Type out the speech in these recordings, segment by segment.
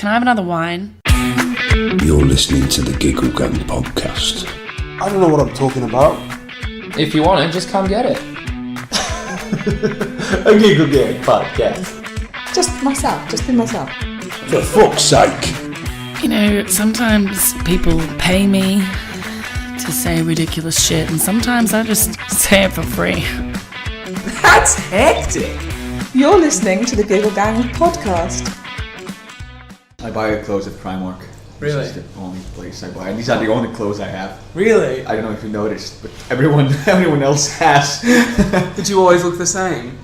can I have another wine? You're listening to the Giggle Gang podcast. I don't know what I'm talking about. If you want it, just come get it. A Giggle Gang podcast. Just be myself. For fuck's sake. You know, sometimes people pay me to say ridiculous shit, and sometimes I just say it for free. That's hectic. You're listening to the Giggle Gang podcast. I buy clothes at Primark. Really? This is the only place I buy. And these are the only clothes I have. Really? I don't know if you noticed, but everyone else has. Did you always look the same?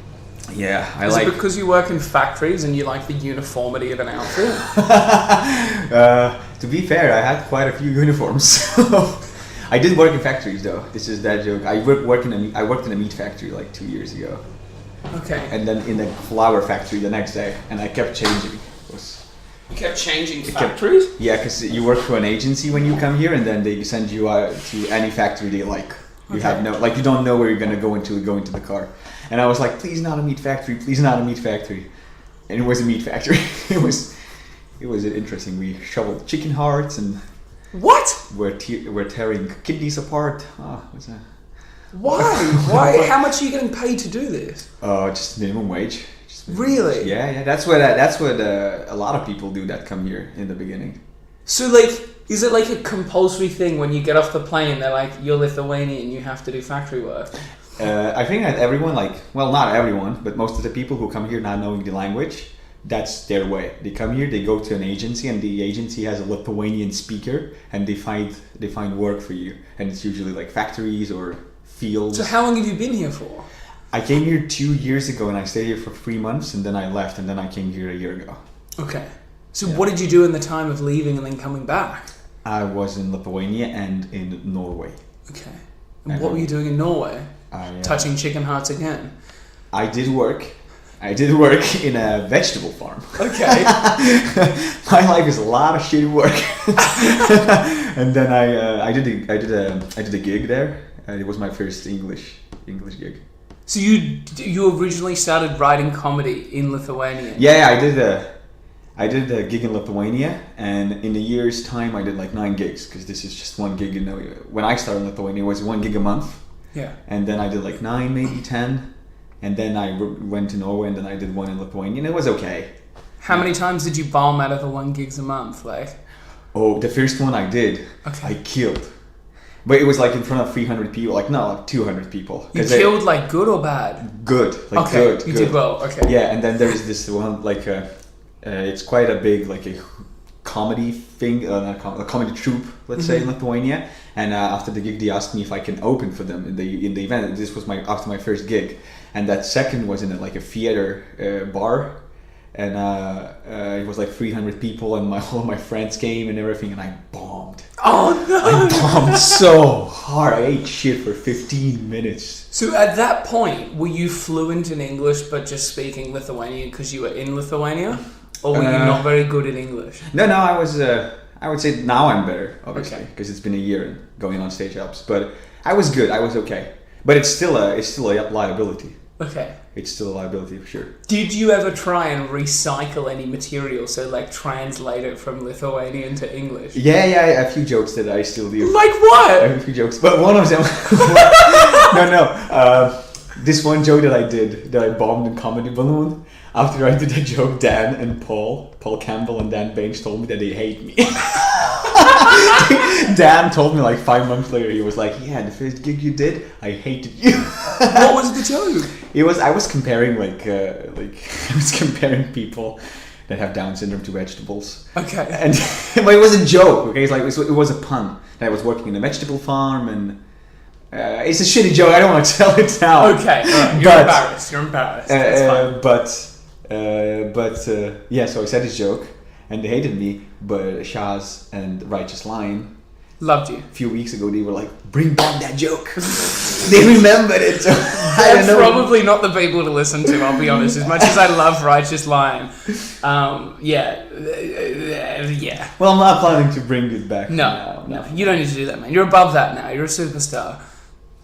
Yeah, Is it because you work in factories and you like the uniformity of an outfit? To be fair, I had quite a few uniforms. I did work in factories though. This is that joke. I worked in a meat factory like 2 years ago. Okay. And then in the flour factory the next day, and I kept changing. You kept changing factories? Yeah, because you work for an agency when you come here, and then they send you to any factory they like. You have you don't know where you're gonna go until you go into the car. And I was like, please not a meat factory, please not a meat factory. And it was a meat factory. It was interesting. We shoveled chicken hearts and we're tearing kidneys apart. Oh, what's that? Why? How much are you getting paid to do this? Just minimum wage. Really? Yeah. That's what a lot of people do that come here in the beginning. So, is it like a compulsory thing when you get off the plane? They're like, you're Lithuanian, you have to do factory work. I think that everyone, not everyone, but most of the people who come here not knowing the language, that's their way. They come here, they go to an agency, and the agency has a Lithuanian speaker, and they find work for you. And it's usually like factories or fields. So how long have you been here for? I came here 2 years ago, and I stayed here for 3 months, and then I left, and then I came here a year ago. Okay. So what did you do in the time of leaving and then coming back? I was in Lithuania and in Norway. Okay. And what were you doing in Norway? Touching chicken hearts again? I did work in a vegetable farm. Okay. My life is a lot of shitty work. And then I did a gig there. It was my first English gig. So you originally started writing comedy in Lithuania? Yeah, I did a gig in Lithuania, and in a year's time I did like 9 gigs, because this is just one gig. When I started in Lithuania, it was 1 gig a month. Yeah. And then I did like 9, maybe 10, and then I went to Norway, and then I did 1 in Lithuania, and it was okay. How many times did you bomb out of the 1 gigs a month? Oh, the first one I did, I killed. But it was like in front of 300 people, 200 people. You killed good or bad? Good, good. You good. did well, okay. Yeah, and then there's this one, it's quite a big, a comedy thing, a comedy troupe, let's say, in Lithuania. And after the gig, they asked me if I can open for them in the event. This was after my first gig, and that second was in a theater bar. And it was 300 people, and all my friends came and everything, and I bombed. Oh no! I bombed so hard. I ate shit for 15 minutes. So at that point, were you fluent in English but just speaking Lithuanian because you were in Lithuania? Or were you not very good at English? No, I was, I would say now I'm better, obviously, because it's been a year going on stage ups. But I was good, I was okay. But it's still a liability. Okay. It's still a liability for sure. Did you ever try and recycle any material? So translate it from Lithuanian to English? Yeah, a few jokes that I still do. Like what? A few jokes, but one of them... No. This one joke that I bombed in Comedy Balloon, after I did a joke, Dan and Paul Campbell and Dan Baines told me that they hate me. Dan told me 5 months later, he was like, yeah, the first gig you did, I hated you. What was the joke? I was comparing I was comparing people that have Down syndrome to vegetables. Okay. But it was a joke, okay? It was a pun. That I was working in a vegetable farm, and it's a shitty joke. I don't want to tell it now. Okay, right. You're embarrassed. That's fine. Yeah. So I said this joke, and they hated me. But Shaz and Righteous Lion loved you. A few weeks ago, they were like, "Bring back that joke." They remembered it. So they're probably not the people to listen to. I'll be honest. As much as I love Righteous Lion, yeah. Well, I'm not planning to bring it back. No, you don't need to do that, man. You're above that now. You're a superstar.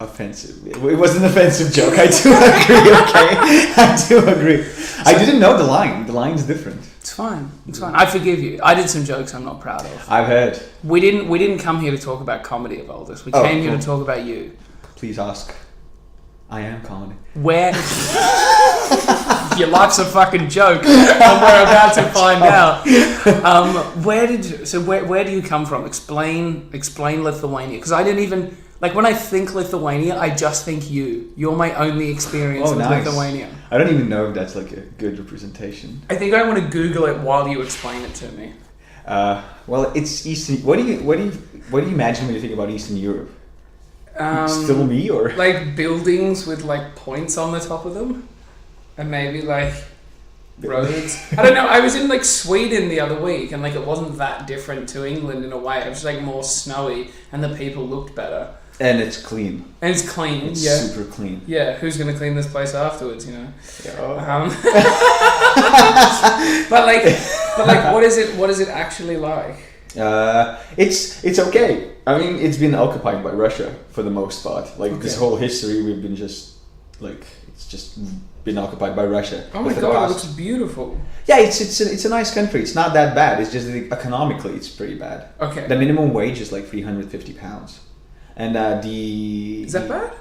Offensive. It was an offensive joke. I do agree. Okay, I do agree. I didn't know the line. The line's different. It's fine. It's fine. I forgive you. I did some jokes I'm not proud of. I've heard. We didn't come here to talk about comedy, Evaldas. We came here to talk about you. Please ask. I am comedy. Where? Your life's a fucking joke, and we're about to find out. Where do you come from? Explain Lithuania, because I didn't even when I think Lithuania, I just think you. You're my only experience with Lithuania. I don't even know if that's like a good representation. I think I want to Google it while you explain it to me. Well, it's Eastern. What do you imagine when you think about Eastern Europe? Still me or like buildings with like points on the top of them, and maybe like roads. I don't know. I was in like Sweden the other week, and like it wasn't that different to England in a way. It was like more snowy, and the people looked better. And it's clean. And it's clean. It's yeah. super clean. Yeah. Who's gonna clean this place afterwards? You know. Yeah. But what is it? What is it actually like? It's okay. I mean, it's been occupied by Russia for the most part. Like this whole history, we've been just it's just been occupied by Russia. Oh my god, it looks beautiful. Yeah, it's a nice country. It's not that bad. It's just that economically, it's pretty bad. Okay. The minimum wage is like £350, and is that bad?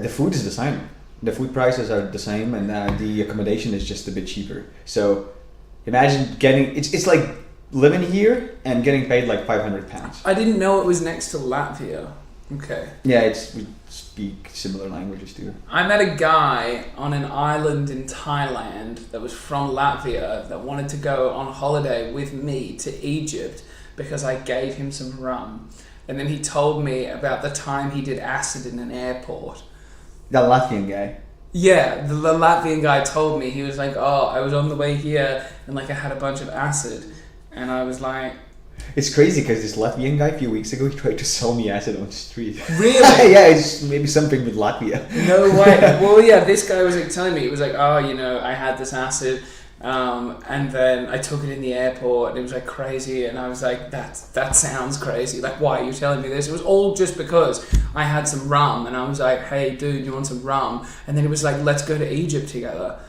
The food is the same. The food prices are the same, and the accommodation is just a bit cheaper. So imagine getting it's like living here and getting paid like £500. I didn't know it was next to Latvia. Okay. Yeah, we speak similar languages too. I met a guy on an island in Thailand that was from Latvia that wanted to go on holiday with me to Egypt because I gave him some rum. And then he told me about the time he did acid in an airport. The Latvian guy. Yeah, the Latvian guy told me. He was like, oh, I was on the way here and like I had a bunch of acid. And I was like... It's crazy because this Latvian guy a few weeks ago, he tried to sell me acid on the street. Really? Yeah, it's maybe something with Latvia. No way. Well, yeah, this guy was like telling me, it was like, oh, you know, I had this acid and then I took it in the airport and it was like crazy, and I was like, that sounds crazy. Like, why are you telling me this? It was all just because I had some rum and I was like, hey, dude, you want some rum? And then it was like, let's go to Egypt together.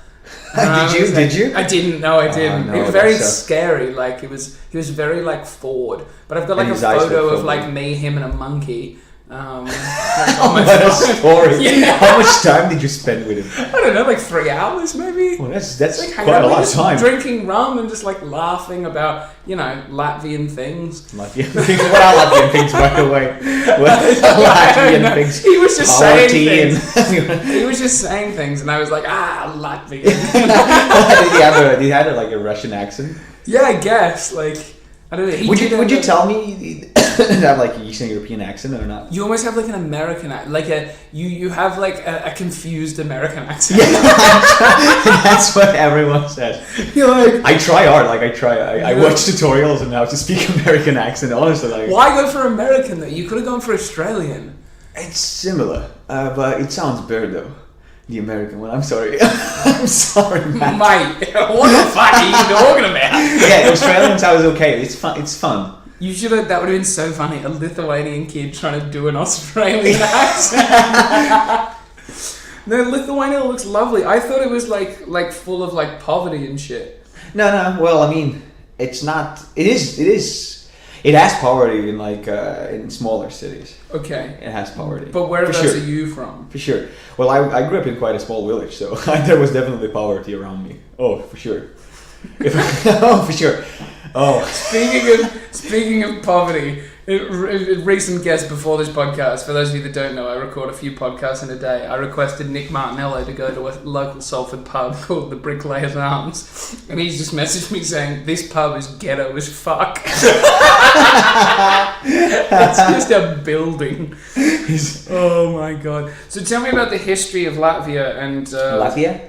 Did you? I didn't. No, I didn't. No, it was very scary. Like he was very like forward. But I've got like a photo of like me, him, and a monkey. On my what a story! Yeah. How much time did you spend with him? I don't know, like 3 hours maybe. Well, that's like quite a lot of time. Drinking rum and just like laughing about Latvian things. Latvian things. What are Latvian things, by the way? What are Latvian things? He was just saying things. He was just saying things, and I was like, Latvian. Did he have like a Russian accent? Yeah, I guess. Like, I don't know. Would you tell me have like an Eastern European accent or not? You almost have like an American accent, like you have like a confused American accent. Yeah, that's what everyone says. You're like, I try hard, I watch tutorials and how to speak American accent. Honestly, like why go for American though? You could have gone for Australian. It's similar, but it sounds better though. The American one. I'm sorry. I'm sorry, man. Mate, what the fuck are you talking about? Yeah, Australian sounds okay. It's fun. It's fun. You should have. That would have been so funny. A Lithuanian kid trying to do an Australian accent. No, Lithuania looks lovely. I thought it was like full of like poverty and shit. No. Well, I mean, it's not. It is. It has poverty in in smaller cities. Okay. It has poverty. But whereabouts are you from? For sure. Well, I grew up in quite a small village, so there was definitely poverty around me. Oh, for sure. Oh, for sure. Oh. Speaking of poverty, recent guest before this podcast, for those of you that don't know, I record a few podcasts in a day. I requested Nick Martinello to go to a local Salford pub called the Bricklayers Arms, and he's just messaged me saying, this pub is ghetto as fuck. It's just a building. Oh my god. So tell me about the history of Latvia and... Latvia?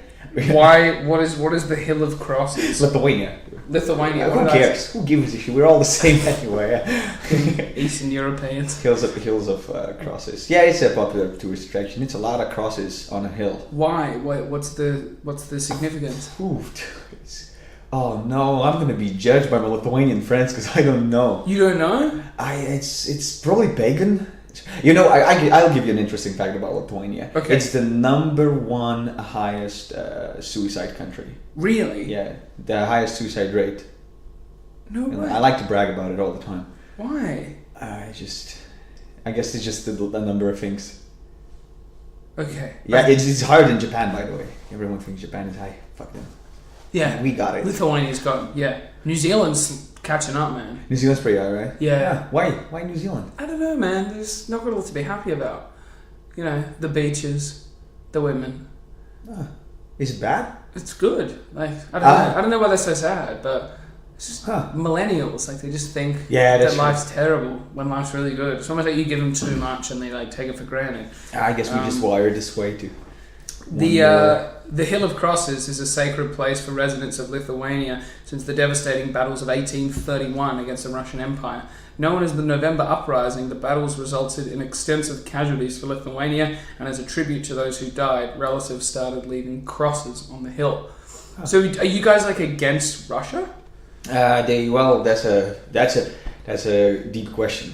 What is the Hill of Crosses? Lithuania. Lithuania. Who cares? Who gives a shit? We're all the same anyway. Eastern Europeans. Hills of crosses. Yeah, it's a popular tourist attraction. It's a lot of crosses on a hill. Why? What's the significance? Ooh, oh no, I'm gonna be judged by my Lithuanian friends because I don't know. You don't know? It's probably pagan. You know, I'll give you an interesting fact about Lithuania. Okay. It's the number one highest suicide country. Really? Yeah, the highest suicide rate. No And way. I like to brag about it all the time. Why? I guess it's just the number of things. Okay. Yeah, it's higher than Japan, by the way. Everyone thinks Japan is high. Fuck them. Yeah. We got it. Lithuania's got, yeah. New Zealand's catching up, man. New Zealand's pretty high, right? Yeah. Why? Why New Zealand? I don't know, man. There's not got a lot to be happy about. You know, the beaches, the women. Is it bad? It's good. Like, I don't know. I don't know why they're so sad, but it's just Huh. millennials. Like, they just think Yeah, that's that life's terrible when life's really good. It's almost like you give them too much and they like take it for granted. I guess we just wired this way too. The Hill of Crosses is a sacred place for residents of Lithuania since the devastating battles of 1831 against the Russian Empire. Known as the November Uprising, the battles resulted in extensive casualties for Lithuania, and as a tribute to those who died, relatives started leaving crosses on the hill. So, are you guys like against Russia? That's a deep question.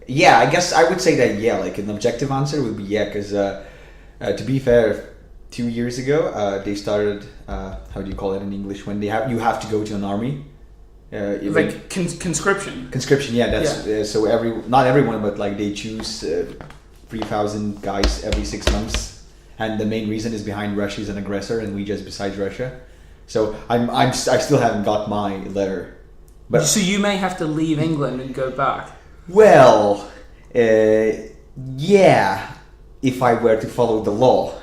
Yeah, I guess I would say that. Yeah, like an objective answer would be yeah, because to be fair, 2 years ago they started. How do you call it in English? When you have to go to an army. Like conscription. Conscription, yeah. That's so not everyone, but like they choose 3,000 guys every 6 months, and the main reason is behind Russia is an aggressor, and we just besides Russia. So I still haven't got my letter, but So you may have to leave England and go back. well, yeah, if I were to follow the law.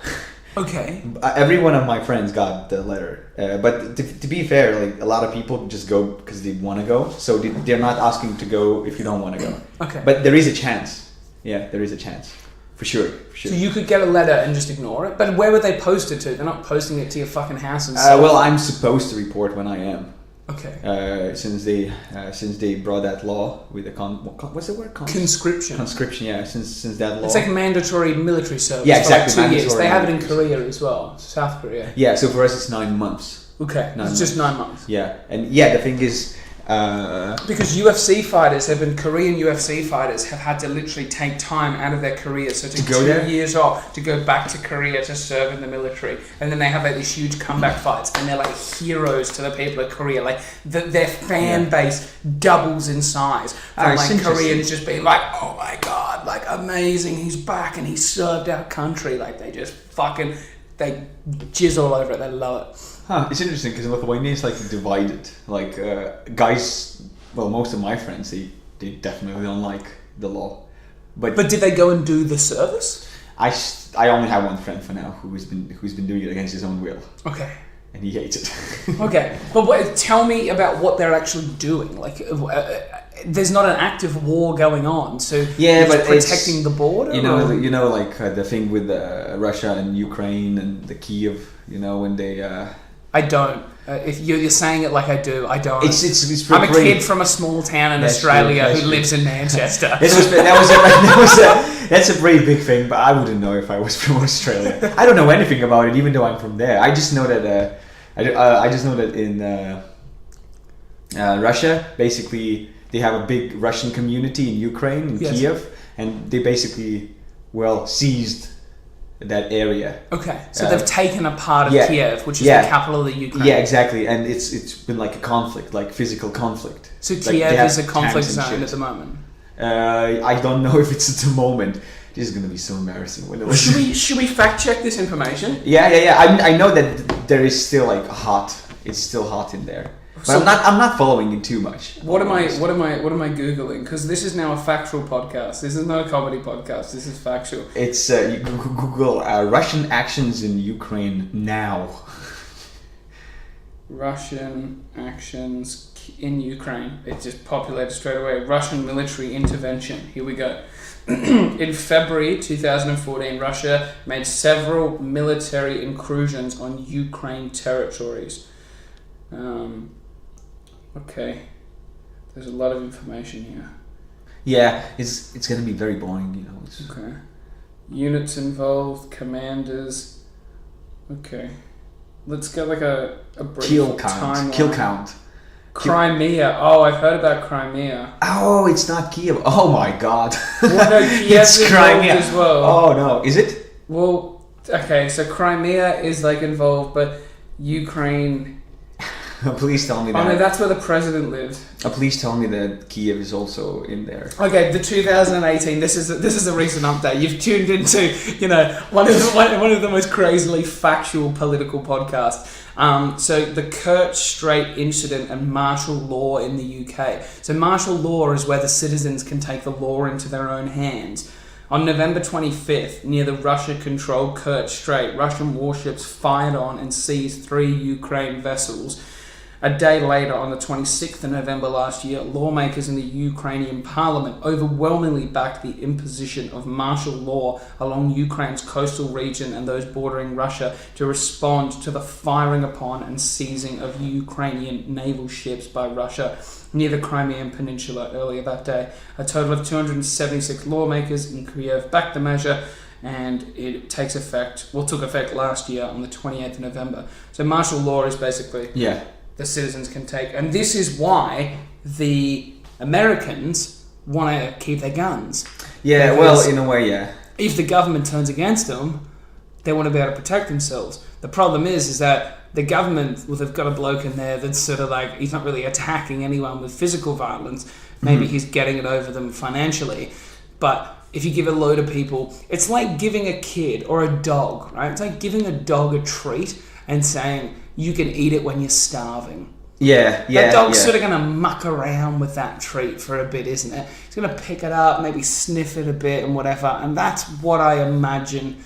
Okay. Every one of my friends got the letter, but to be fair, like a lot of people just go because they want to go, so they're not asking to go if you don't want to go. Okay. But there is a chance. Yeah, there is a chance, for sure. So you could get a letter and just ignore it, but where would they post it to? They're not posting it to your fucking house and stuff. Well, I'm supposed to report when I am. Okay. Since they brought that law with the what's the word? Conscription. Conscription. Yeah. Since that law. It's like mandatory military service. Yeah, exactly, For like 2 years. mandatory They have it in military Korea as well, South Korea. Yeah. So for us, it's 9 months. Okay, Nine it's just 9 months. Yeah, and yeah, the thing is. Because UFC fighters Korean UFC fighters have had to literally take time out of their careers, so to go there? 2 years off to go back to Korea to serve in the military, and then they have like these huge comeback fights, and they're like heroes to the people of Korea. Like their fan base doubles in size from it's like interesting. Koreans just being like, oh my god, like amazing, he's back and he served our country. Like they just fucking they jizz all over it. They love it. Huh, it's interesting because in Lithuania it's like divided. Like guys, well, most of my friends they definitely don't like the law, but Did they go and do the service? I only have one friend for now who's been doing it against his own will, Okay. and he hates it. Okay, but tell me about what they're actually doing. Like, there's not an active war going on, so Yeah, you're but just protecting the border. You know, like the thing with Russia and Ukraine and the Kiev. You know, when they. I don't. If you're saying it like I do, I don't. It's I'm a pretty- kid from a small town in That's Australia true, that's who true. lives in Manchester. That's a pretty big thing, but I wouldn't know if I was from Australia. I don't know anything about it, even though I'm from there. I just know that I just know that in Russia, basically, they have a big Russian community in Ukraine, in Yes. Kiev, and they basically seized that area. Okay, so they've taken a part of yeah, Kiev, which is yeah. the capital of the Ukraine. Yeah, exactly, and it's been like a conflict, like physical conflict. So Like, they Kiev have is a conflict tanks and zone shit. at the moment. I don't know if it's at the moment. This is gonna be so embarrassing when it Should we fact check this information? Yeah. I know that there is still like hot. It's still hot in there, but So- I'm not following it too much. What am I googling? Because this is now a factual podcast. This is not a comedy podcast. This is factual. It's you Google Russian actions in Ukraine now. Russian actions in Ukraine. It just populated straight away. Russian military intervention. Here we go. In February 2014, Russia made several military incursions on Ukraine territories. Okay. There's a lot of information here. Yeah, it's gonna be very boring, you know. Okay. Units involved, commanders. Okay. Let's get like a brief Kill count. timeline. Kill count. Crimea. Oh, I've heard about Crimea. Oh, it's not Kiev. Oh my God. Well, no, Kiev's It's involved Crimea as well. Oh no, is it? Well, okay, so Crimea is like involved, but Ukraine. Please tell me that. Oh no, that's where the president lives. Please tell me that Kiev is also in there. Okay, the 2018. This is a recent update. You've tuned into, one of the most crazily factual political podcasts. So the Kerch Strait incident and martial law in the UK. So martial law is where the citizens can take the law into their own hands. On November 25th, near the Russia-controlled Kerch Strait, Russian warships fired on and seized 3 Ukraine vessels. A day later, on the 26th of November last year, lawmakers in the Ukrainian parliament overwhelmingly backed the imposition of martial law along Ukraine's coastal region and those bordering Russia to respond to the firing upon and seizing of Ukrainian naval ships by Russia near the Crimean Peninsula earlier that day. A total of 276 lawmakers in Kiev backed the measure, and it took effect last year on the 28th of November. So martial law is basically... Yeah. The citizens can take, and this is why the Americans want to keep their guns. Yeah, Because well, in a way, yeah. if the government turns against them, they want to be able to protect themselves. The problem is that the government, well, they've got a bloke in there that's sort of like, he's not really attacking anyone with physical violence. Maybe he's getting it over them financially. But if you give a load of people, it's like giving a kid or a dog, right? It's like giving a dog a treat and saying, you can eat it when you're starving. Yeah. That dog's sort of going to muck around with that treat for a bit, isn't it? It's going to pick it up, maybe sniff it a bit and whatever. And that's what I imagine,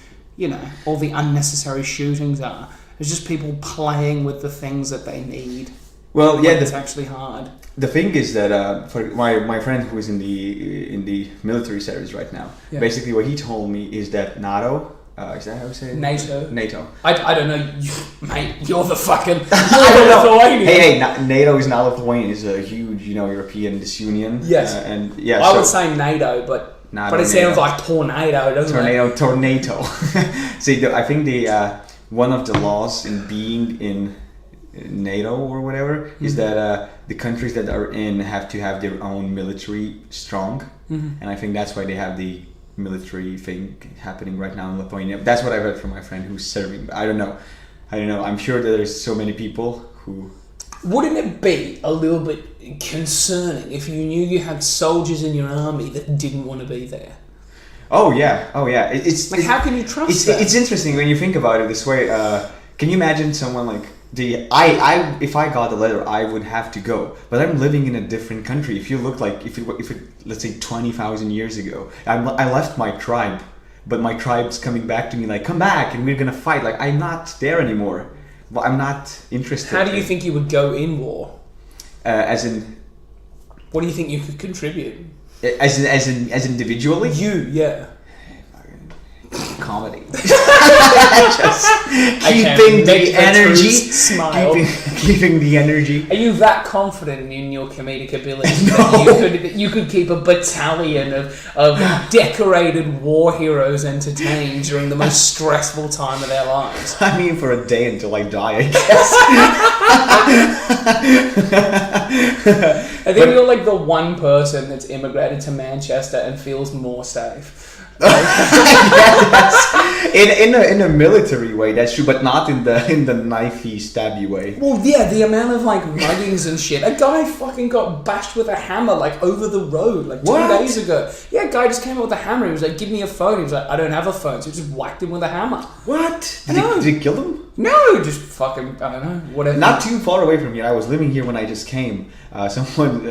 all the unnecessary shootings are. It's just people playing with the things that they need. Well, yeah, it's actually hard. The thing is that for my friend who is in the military service right now, basically what he told me is that NATO. Is that how you say it? NATO. I don't know, mate. You're the fucking Lithuanian. Hey, NATO is not Lithuanian. It's a huge, European disunion. Yes. I would say NATO, but it sounds like tornado, doesn't it? Tornado. See, I think one of the laws in being in NATO or whatever is that the countries that are in have to have their own military strong, and I think that's why they have the military thing happening right now in Lithuania. That's what I heard from my friend who's serving. I don't know. I'm sure that there's so many people who... Wouldn't it be a little bit concerning if you knew you had soldiers in your army that didn't want to be there? Oh yeah. It's like, how can you trust that? It's interesting when you think about it this way. Can you imagine someone like... if I got the letter, I would have to go. But I'm living in a different country. If you look like, if it let's say 20,000 years ago, I left my tribe, but my tribe's coming back to me like, come back and we're gonna fight. Like, I'm not there anymore. Well, I'm not interested. How do you think you would go in war? As in, what do you think you could contribute? As individually? Yeah. Comedy. Just keeping the energy. Smile. Keeping the energy. Are you that confident in your comedic abilities that you could keep a battalion of decorated war heroes entertained during the most stressful time of their lives? I mean, for a day until I die, I guess. I think you're like the one person that's immigrated to Manchester and feels more safe. Yes. In a military way, that's true, but not in the knifey stabby way. Well, yeah, the amount of like muggings and shit. A guy fucking got bashed with a hammer like over the road like 2 days ago. Yeah, a guy just came out with a hammer. He was like, "Give me a phone." He was like, "I don't have a phone," so he just whacked him with a hammer. What? Did he kill him? No, just fucking, I don't know, whatever. Not too far away from here. I was living here when I just came. Someone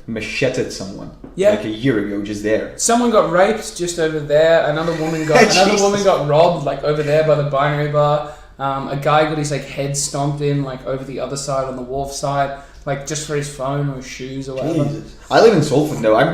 macheted someone like a year ago, just there. Someone got raped just over there. Another woman got robbed like over there by the binary bar. A guy got his like head stomped in like over the other side on the wharf side, like just for his phone or his shoes or whatever. Jesus. I live in Salford though. I've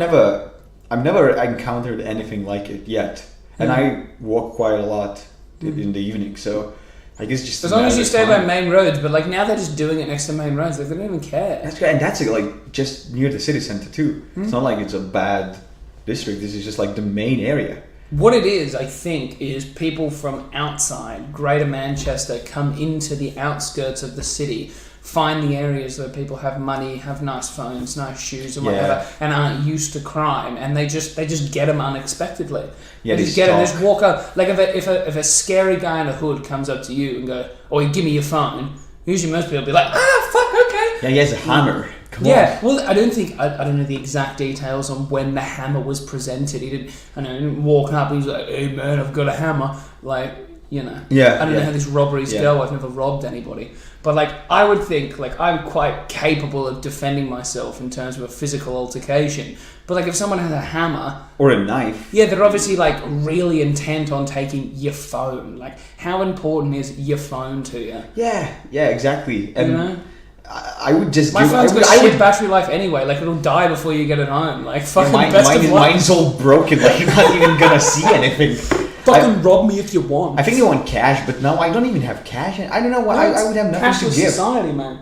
never encountered anything like it yet, and I walk quite a lot in the evening, so I guess just as long as you stay by main roads. But like now they're just doing it next to main roads, like they don't even care. That's great, and that's like just near the city centre too. It's not like it's a bad district. This is just like the main area. What it is, I think, is people from outside Greater Manchester come into the outskirts of the city find the areas where people have money, have nice phones, nice shoes, and Yeah. whatever, and aren't used to crime, and they just get them unexpectedly. Yeah, they they just get them, stalk. just walk up. Like if a scary guy in a hood comes up to you and go, "Oh, give me your phone." Usually, most people will be like, fuck, okay." Yeah, he has a hammer. Come Yeah, on. well, I don't know the exact details on when the hammer was presented. He didn't walk up and he's like, "Hey man, I've got a hammer." Like, you know. Yeah, I don't know yeah. how these robberies Yeah. go. I've never robbed anybody. But like, I would think like I'm quite capable of defending myself in terms of a physical altercation. But like if someone has a hammer, Or a knife. yeah, they're obviously like really intent on taking your phone. Like, how important is your phone to you? Yeah, exactly. And You know? I would just My give. phone's got I shit would. battery life anyway. Like, it'll die before you get it home. Like, fucking best of luck. Mine's all broken. Like you're not even gonna see anything. Fucking rob me if you want. I think they want cash, but no, I don't even have cash. I don't know why. I would have nothing cashless to give. society, man.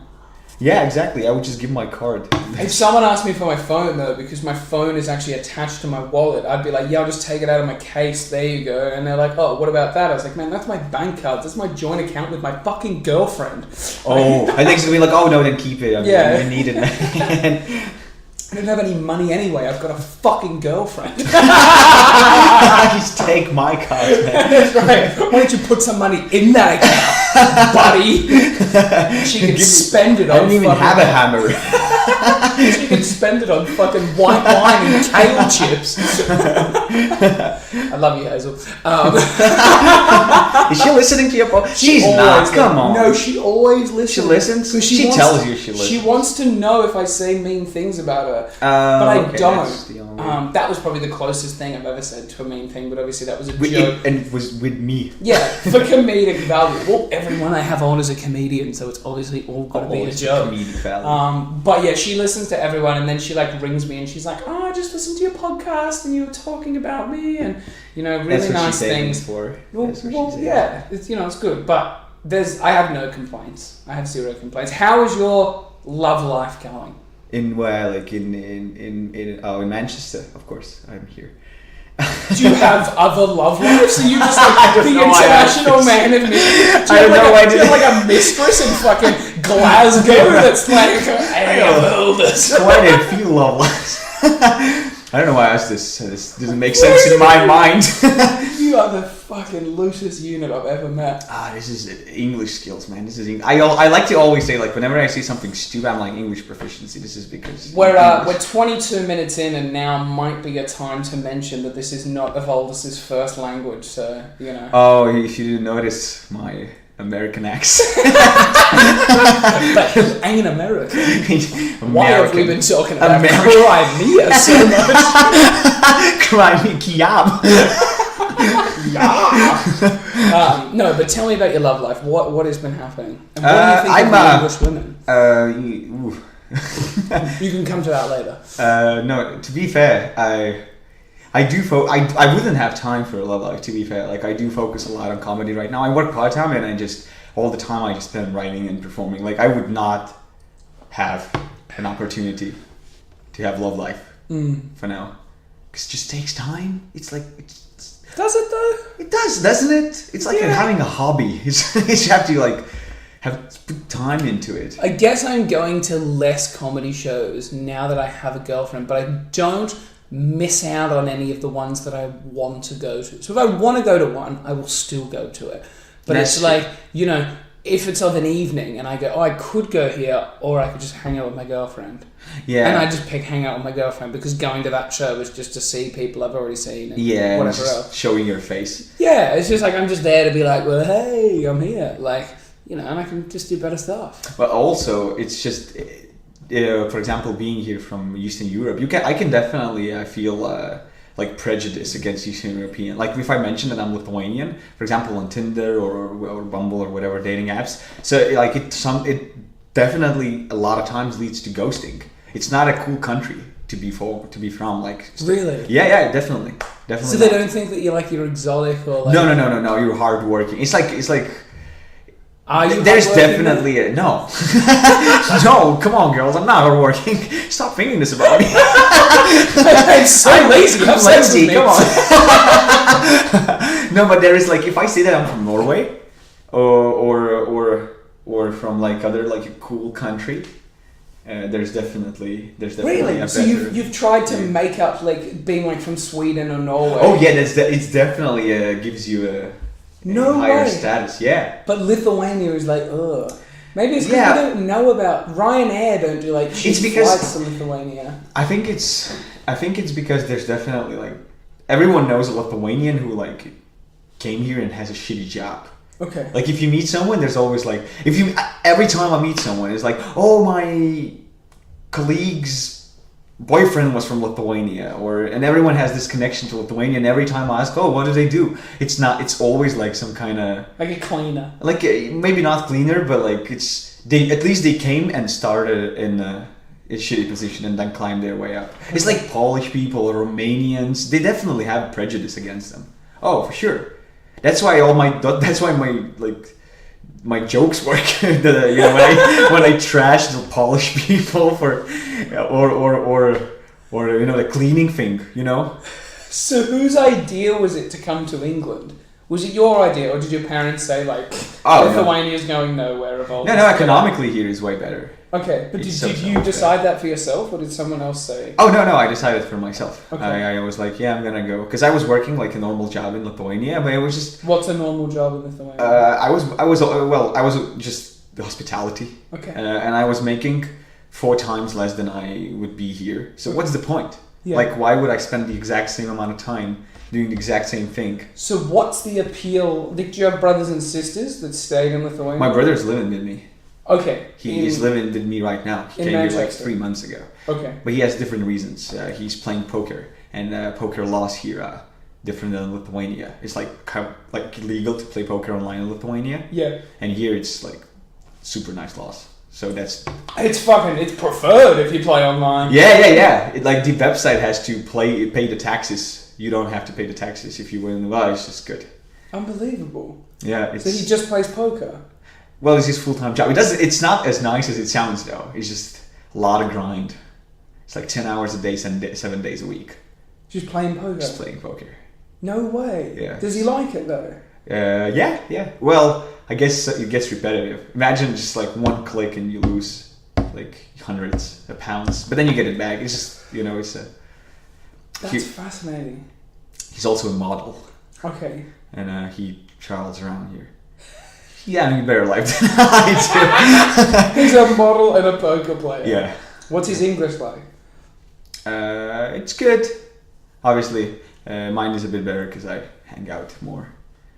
Yeah, exactly. I would just give my card. If someone asked me for my phone though, because my phone is actually attached to my wallet, I'd be like, "Yeah, I'll just take it out of my case. There you go." And they're like, "Oh, what about that?" I was like, "Man, that's my bank card. That's my joint account with my fucking girlfriend." Oh, I think it's gonna be like, oh no, then keep it. I Yeah. need it, man. I don't have any money anyway. I've got a fucking girlfriend. Just take my card, man. That's right. Why don't you put some money in that account, buddy? She can spend it on. I don't even fucking- have a hammer. She can spend it on fucking white wine and kale chips. I love you, Hazel. Is she listening to your podcast? She's always not. Come on. No, she always listens. She listens? 'Cause She wants- tells you she listens. She wants to know if I say mean things about her. But I okay, don't. that's the only- That was probably the closest thing I've ever said to a mean thing, but obviously that was a Wi- joke. and it was with me. Yeah, for comedic value. Well, everyone I have on is a comedian, so it's obviously all got to be a Always joke. comedic value. But yeah, she listens to everyone, and then she like rings me, and she's like, "Oh, I just listened to your podcast, and you were talking about me, and you know, really That's what nice she's saving things." for. Well, That's what well, she's yeah, it's it's good, but I have no complaints. I have zero complaints. How is your love life going? In where, like in Manchester, of course, I'm here. Do you have other love lives? Are you just like I don't the know why I international asked man of mystery? Do I you don't know why I do you have did like a mistress in fucking Glasgow that's like, "Hey, Evaldas." Quite a few love lives. I don't know why I asked this. This doesn't make sense in my mind. You are the fucking loosest unit I've ever met. This is English skills, man. This is I like to always say, like, whenever I see something stupid, I'm like, English proficiency. This is because We're English. 22 minutes in, and now might be a time to mention that this is not Evaldas' first language. So you know. Oh, if you didn't notice my American accent. But he ain't American. Why have we been talking about American. Crimea so much? Crimea Kiev. No, but tell me about your love life. What has been happening? And what do you think of the English women? You can come to that later. No, to be fair, I do. I wouldn't have time for a love life. To be fair, like I do focus a lot on comedy right now. I work part time, and I just all the time I just spend writing and performing. Like I would not have an opportunity to have love life for now, because it just takes time. It's like Does it though? it does, doesn't it? It's like having a hobby. It's you have to like have to put time into it. I guess I'm going to less comedy shows now that I have a girlfriend, but I don't miss out on any of the ones that I want to go to. So if I want to go to one, I will still go to it. But That's it's true. like, you know, if it's of an evening and I go, oh, I could go here, or I could just hang out with my girlfriend. Yeah. And I just pick hang out with my girlfriend because going to that show is just to see people I've already seen and and whatever just else. showing your face. Yeah, it's just like I'm just there to be like, well, hey, I'm here. Like, you know, and I can just do better stuff. But also, it's just, for example, being here from Eastern Europe, I can definitely feel like prejudice against Eastern European. Like if I mention that I'm Lithuanian, for example, on Tinder or Bumble or whatever dating apps, so like it definitely a lot of times leads to ghosting. It's not a cool country to be from. Like Really? yeah, definitely. So they don't think that you're exotic or like... No. You're hardworking. It's like. Are you There's hardworking? definitely a no. No, come on, girls. I'm not hardworking. Stop thinking this about me. I'm so lazy. I'm Have sex with lazy. me. Come on. No, but there is like if I say that I'm from Norway, or or from like other like a cool country, there's definitely Really? a So better. you've tried to make up like being like from Sweden or Norway? Oh yeah, it's definitely gives you a No higher way. status. Yeah. But Lithuania is like, ugh. Maybe it's because Yeah. we don't know about Ryanair. Don't do like cheap It's because- flights to Lithuania. I think it's because there's definitely like everyone knows a Lithuanian who like came here and has a shitty job. Okay. Like if you meet someone, there's always like every time I meet someone, it's like, oh, my colleague's boyfriend was from Lithuania, and everyone has this connection to Lithuania. And every time I ask, oh, what do they do? It's always like some kind of Like a cleaner. like maybe not cleaner, but like at least they came and started in a shitty position and then climbed their way up. It's like Polish people or Romanians. They definitely have prejudice against them. Oh, for sure. That's why my jokes work. When I trash the Polish people for or the cleaning thing. So whose idea was it to come to England? Was it your idea, or did your parents say like Lithuania's going nowhere? Evolved. No, economically here is way better. Okay, but It's did so you much decide that for yourself, or did someone else say? Oh no, I decided for myself. Okay. I was like, yeah, I'm gonna go because I was working like a normal job in Lithuania, but it was just What's a normal job in Lithuania? I was just the hospitality, Okay. and I was making 4 times less than I would be here. So what's the point? Yeah. Like, why would I spend the exact same amount of time doing the exact same thing? So what's the appeal? Did you have brothers and sisters that stayed in Lithuania? My brother's living with me. Okay. He is living with me right now. He in came here like Manchester. 3 months ago. Okay. But he has different reasons. He's playing poker, and poker laws here are different than Lithuania. It's like illegal to play poker online in Lithuania, Yeah. and here it's like super nice laws. So that's It's preferred if you play online. yeah. Like the website has to pay the taxes. You don't have to pay the taxes if you win. Well, it's just good. Unbelievable. Yeah. It's, So he just plays poker. well, it's his full-time job. It's not as nice as it sounds though. It's just a lot of grind. It's like 10 hours a day, 7 days a week. Just playing poker. Just playing poker. No way. Yeah. Does he like it though? Yeah. Well, I guess it gets repetitive. Imagine just like one click and you lose like hundreds of pounds, but then you get it back. It's just it's a. That's fascinating. He's also a model, Okay. and he travels around here. Yeah, a better life than I He's a model and a poker player. do. Yeah. What's his English like? It's good. Obviously, mine is a bit better because I hang out more.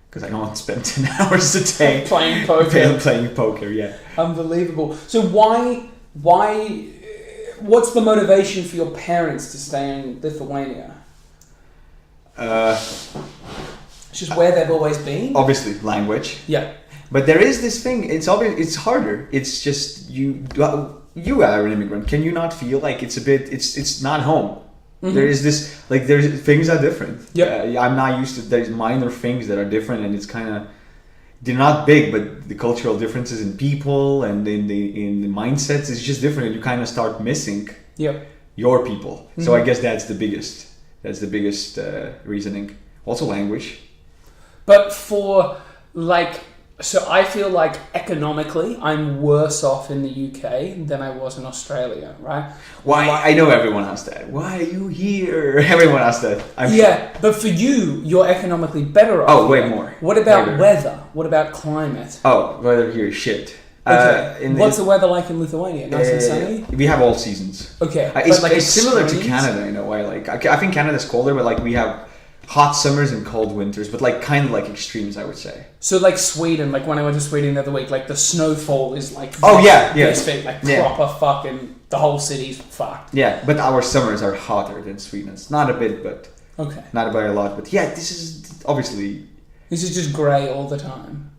Because I don't spend 10 hours a day Playing poker. playing poker, yeah. Unbelievable. So why? What's the motivation for your parents to stay in Lithuania? It's just where they've always been. Obviously, language. Yeah. But there is this thing. It's obvious. It's harder. It's just you are an immigrant. Can you not feel like it's a bit? It's not home. Mm-hmm. There is this like there's things are different. Yep. I'm not used to. There's minor things that are different, and it's kind of they're not big, but the cultural differences in people and in the mindsets is just different, and you kind of start missing Yep. your people. Mm-hmm. So I guess that's the biggest. That's the biggest reasoning. Also language. But for like, so I feel like economically I'm worse off in the UK than I was in Australia, right? Why? I know everyone asks that. Why are you here? Everyone asks that. I'm Yeah, but for you, you're economically better off. Oh, way here. more. What about Way better. weather? What about climate? Oh, weather here is shit. Okay. What's the weather like in Lithuania? Nice and sunny? We have all seasons. Okay. It's but it's similar to extremes? Canada in a way. Like I think Canada's colder, but like we have hot summers and cold winters, but like kind of like extremes, I would say. So like Sweden, like when I went to Sweden the other week, like the snowfall is like this big, like proper fucking the whole city's fucked. Yeah, but our summers are hotter than Sweden's. Not a bit, but Okay. not by a lot. But yeah, this is obviously This is just grey all the time.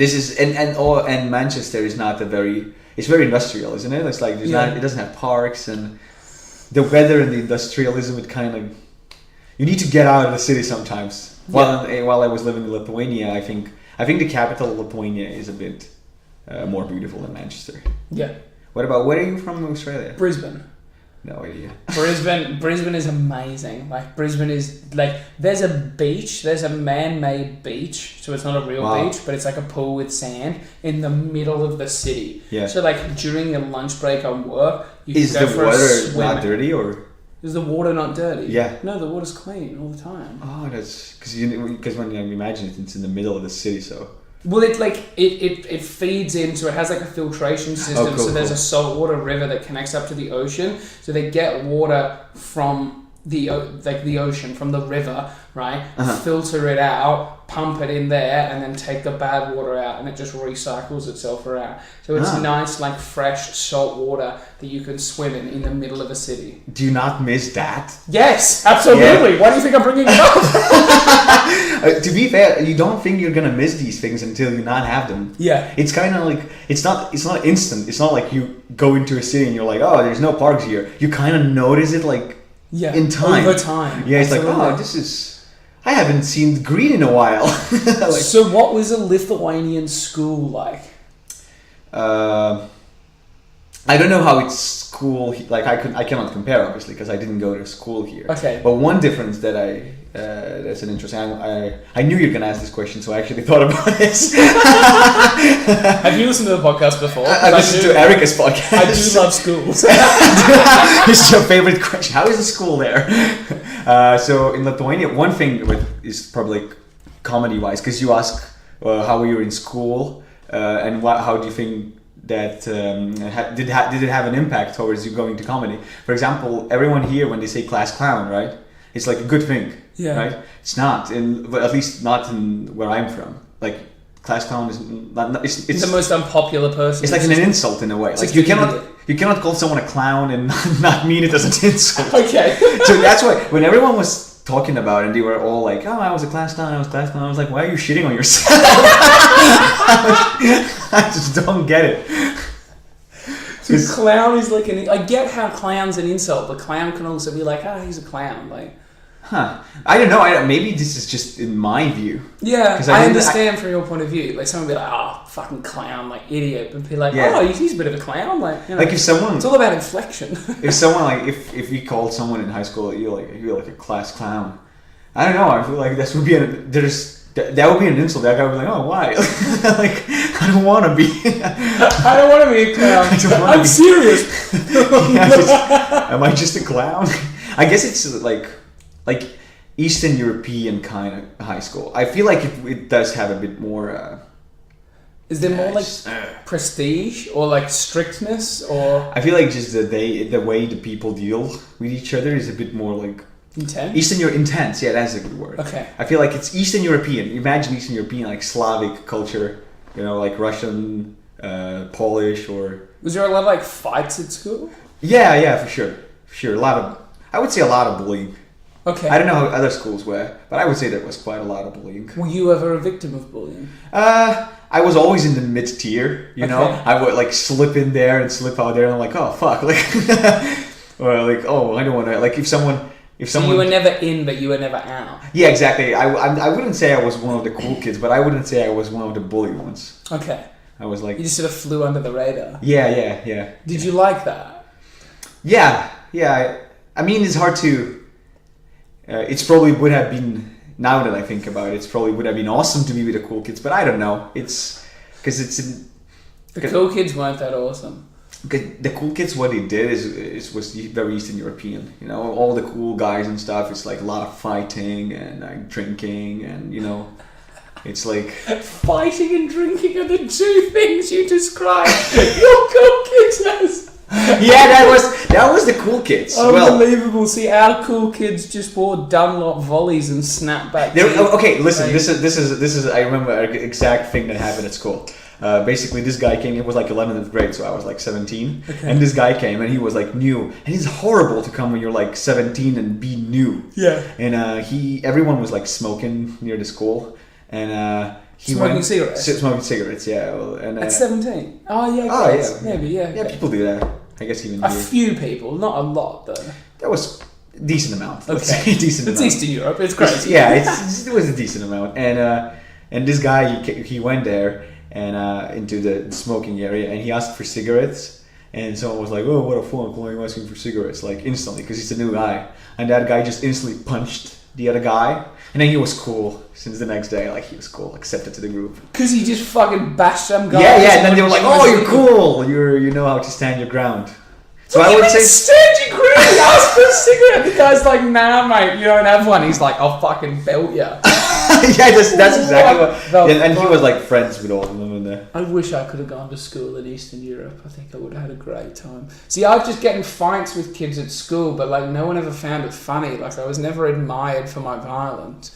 this is and Manchester is not a very. It's very industrial, isn't it? It's like there's not. It doesn't have parks and the weather and the industrialism. It kind of you need to get out of the city sometimes. While I was living in Lithuania, I think the capital of Lithuania is a bit more beautiful than Manchester. Yeah. What about where are you from, Australia? Brisbane. No idea. Brisbane is amazing. Like Brisbane is like there's a man-made beach, so it's not a real beach, but it's like a pool with sand in the middle of the city. Yeah. So like during your lunch break on work, you Is can go the for a water swim. not dirty or? Is the water not dirty? Yeah. No, the water's clean all the time. Oh, that's because when you imagine it's in the middle of the city, so. Well, it feeds into, it has like a filtration system, cool, so there's cool. a saltwater river that connects up to the ocean, so they get water from the ocean, from the river, right? Filter it out, pump it in there, and then take the bad water out, and it just recycles itself around. So it's nice, like fresh salt water that you can swim in the middle of a city. Do you not miss that? Yes, absolutely. Yeah. Why do you think I'm bringing it up? To be fair, you don't think you're gonna miss these things until you not have them. Yeah. It's kind of like it's not instant. It's not like you go into a city and you're like, oh, there's no parks here. You kind of notice it like in time. Over time. Yeah, it's Absolutely. like, oh, I haven't seen green in a while. So what was a Lithuanian school like? I don't know how it's school. Like I cannot compare obviously because I didn't go to school here. Okay. But one difference that that's an interesting. I knew you were gonna ask this question, so I actually thought about this. Have you listened to the podcast before? I listened to Erica's podcast. I do love schools. It's your favorite question. How is the school there? So in Lithuania, one thing is probably comedy-wise, because you ask how were you in school, and how do you think that did it have an impact towards you going to comedy? For example, everyone here when they say class clown, right? It's like a good thing, right? It's not, but at least not in where I'm from. Like class clown is not. It's the most unpopular person. It's like an insult in a way. Like you cannot call someone a clown and not mean it as an insult. Okay. So that's why when everyone was talking about it, and they were all like, "Oh, I was a class clown. I was like, why are you shitting on yourself?" I just don't get it. So clown is like I get how clown's an insult, but clown can also be like, he's a clown, like. I don't know. Maybe this is just in my view. Yeah, 'Cause I understand from your point of view. Like someone would be like, fucking clown, like idiot, but be like, he's a bit of a clown, like. You know, like if someone, it's all about inflection. If someone like if you called someone in high school, you're like a class clown. I don't know. I feel like this would be that would be an insult. That guy would be like, oh, why? Like, I don't want to be. I don't want to be a clown. I'm serious. Am I just a clown? I guess it's like Eastern European kind of high school. I feel like it does have a bit more. Is there more like prestige or like strictness or? I feel like just the way the people deal with each other is a bit more like. Intense? Intense, yeah, that's a good word. Okay. I feel like it's Eastern European. Imagine Eastern European, like Slavic culture, like Russian, Polish, or... Was there a lot of like fights at school? Yeah, for sure. I would say a lot of bullying. Okay. I don't know how other schools were, but I would say there was quite a lot of bullying. Were you ever a victim of bullying? I was always in the mid-tier, you know? I would like slip in there and slip out there and I'm like, oh, fuck. Like, or like, oh, I don't want to... Like if someone... So you were never in, but you were never out. Yeah, exactly. I wouldn't say I was one of the cool kids, but I wouldn't say I was one of the bully ones. Okay. I was like... You just sort of flew under the radar. Yeah. Did you like that? Yeah. I mean, it's hard to... it's probably would have been... Now that I think about it, it's probably would have been awesome to be with the cool kids, but I don't know. It's... Because it's... The cool kids weren't that awesome. The cool kids, what they did was very Eastern European. You know, all the cool guys and stuff. It's like a lot of fighting and like drinking, and it's like fighting and drinking are the two things you describe your cool kids as. Yeah, that was the cool kids. Unbelievable. Well, see, our cool kids just wore Dunlop volleys and snapback. Okay, listen. Like, this is. I remember an exact thing that happened at school. Basically, this guy came. It was like 11th grade, so I was like 17. Okay. And this guy came, and he was like new. And it's horrible to come when you're like 17 and be new. Yeah. And everyone was like smoking near the school, and he smoking cigarettes. Smoking cigarettes, yeah. Well, and at 17. Oh yeah. Oh yeah. Maybe yeah. Yeah, people do that. I guess even a few people, not a lot though. That was a decent amount. Okay. Let's say decent it's amount. Eastern Europe. It's crazy. Yeah, it was a decent amount, and this guy he went there and into the smoking area, and he asked for cigarettes, and someone was like, "Oh, what a funk! Why are you asking for cigarettes?" Like instantly, because he's a new guy, and that guy just instantly punched the other guy, and then he was cool since the next day. Like he was cool, accepted to the group. Because he just fucking bashed some guy. Yeah, and then they were like, "Oh, you're cool. You know how to stand your ground." So I would say, stand your ground. He asked for a cigarette. The guy's like, "Nah, mate, you don't have one." He's like, "I'll fucking belt you." yeah, that's exactly what. And he was like friends with all of them in there. I wish I could have gone to school in Eastern Europe. I think I would have had a great time. See, I was just getting fights with kids at school, but like no one ever found it funny. Like I was never admired for my violence.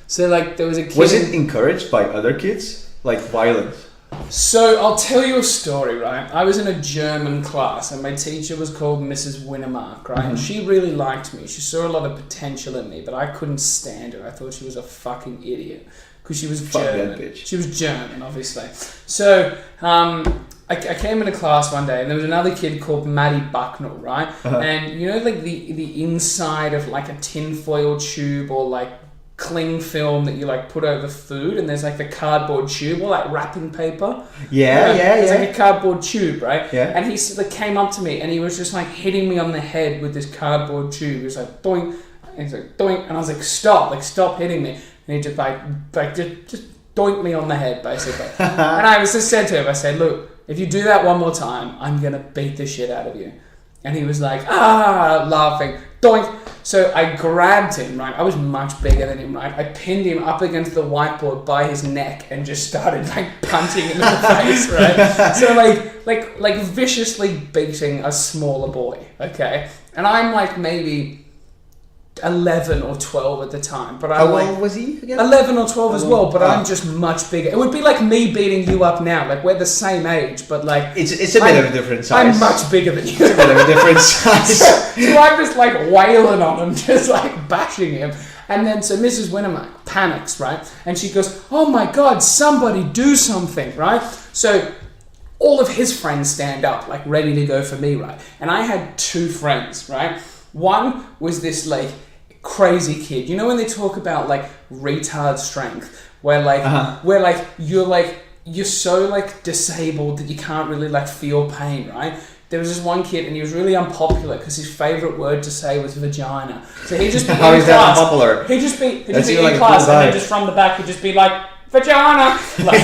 So like there was a kid. Was it encouraged by other kids, like violence? So I'll tell you a story, right? I was in a German class and my teacher was called Mrs. Winnemark, right? And she really liked me. She saw a lot of potential in me, but I couldn't stand her. I thought she was a fucking idiot because she was German. That bitch. She was German, obviously. So I came into class one day and there was another kid called Maddie Bucknell, right? And you know, like the inside of like a tinfoil tube or like cling film that you like put over food, and there's like the cardboard tube or like wrapping paper. Yeah. It's like a cardboard tube, right? Yeah. And he like came up to me and he was just like hitting me on the head with this cardboard tube. He was like doink, and he's like doink, and I was like stop hitting me. And he just just doinked me on the head basically. And I was just said to him, I said, "Look, if you do that one more time, I'm gonna beat the shit out of you." And he was like, laughing, doink. So I grabbed him, right? I was much bigger than him, right? I pinned him up against the whiteboard by his neck and just started like punching him in the face, right? So like viciously beating a smaller boy, okay? And I'm like maybe 11 or 12 at the time, but I'm How like, old was he again? 11 or 12 as well, but I'm just much bigger. It would be like me beating you up now. Like we're the same age, but like It's a bit of a different size. I'm much bigger than you. It's a bit of a different size. So I'm just like wailing on him, just like bashing him. And then so Mrs. Winnemark panics, right? And she goes, "Oh my God, somebody do something," right? So all of his friends stand up, like ready to go for me, right? And I had two friends, right? One was this like crazy kid. You know when they talk about like retard strength, where like you're so like disabled that you can't really like feel pain, right? There was this one kid and he was really unpopular because his favourite word to say was vagina. So he'd just be How in is class. that unpopular? He'd just be in like class cool and guy. then just from the back he'd just be like, "Vagina!" Like,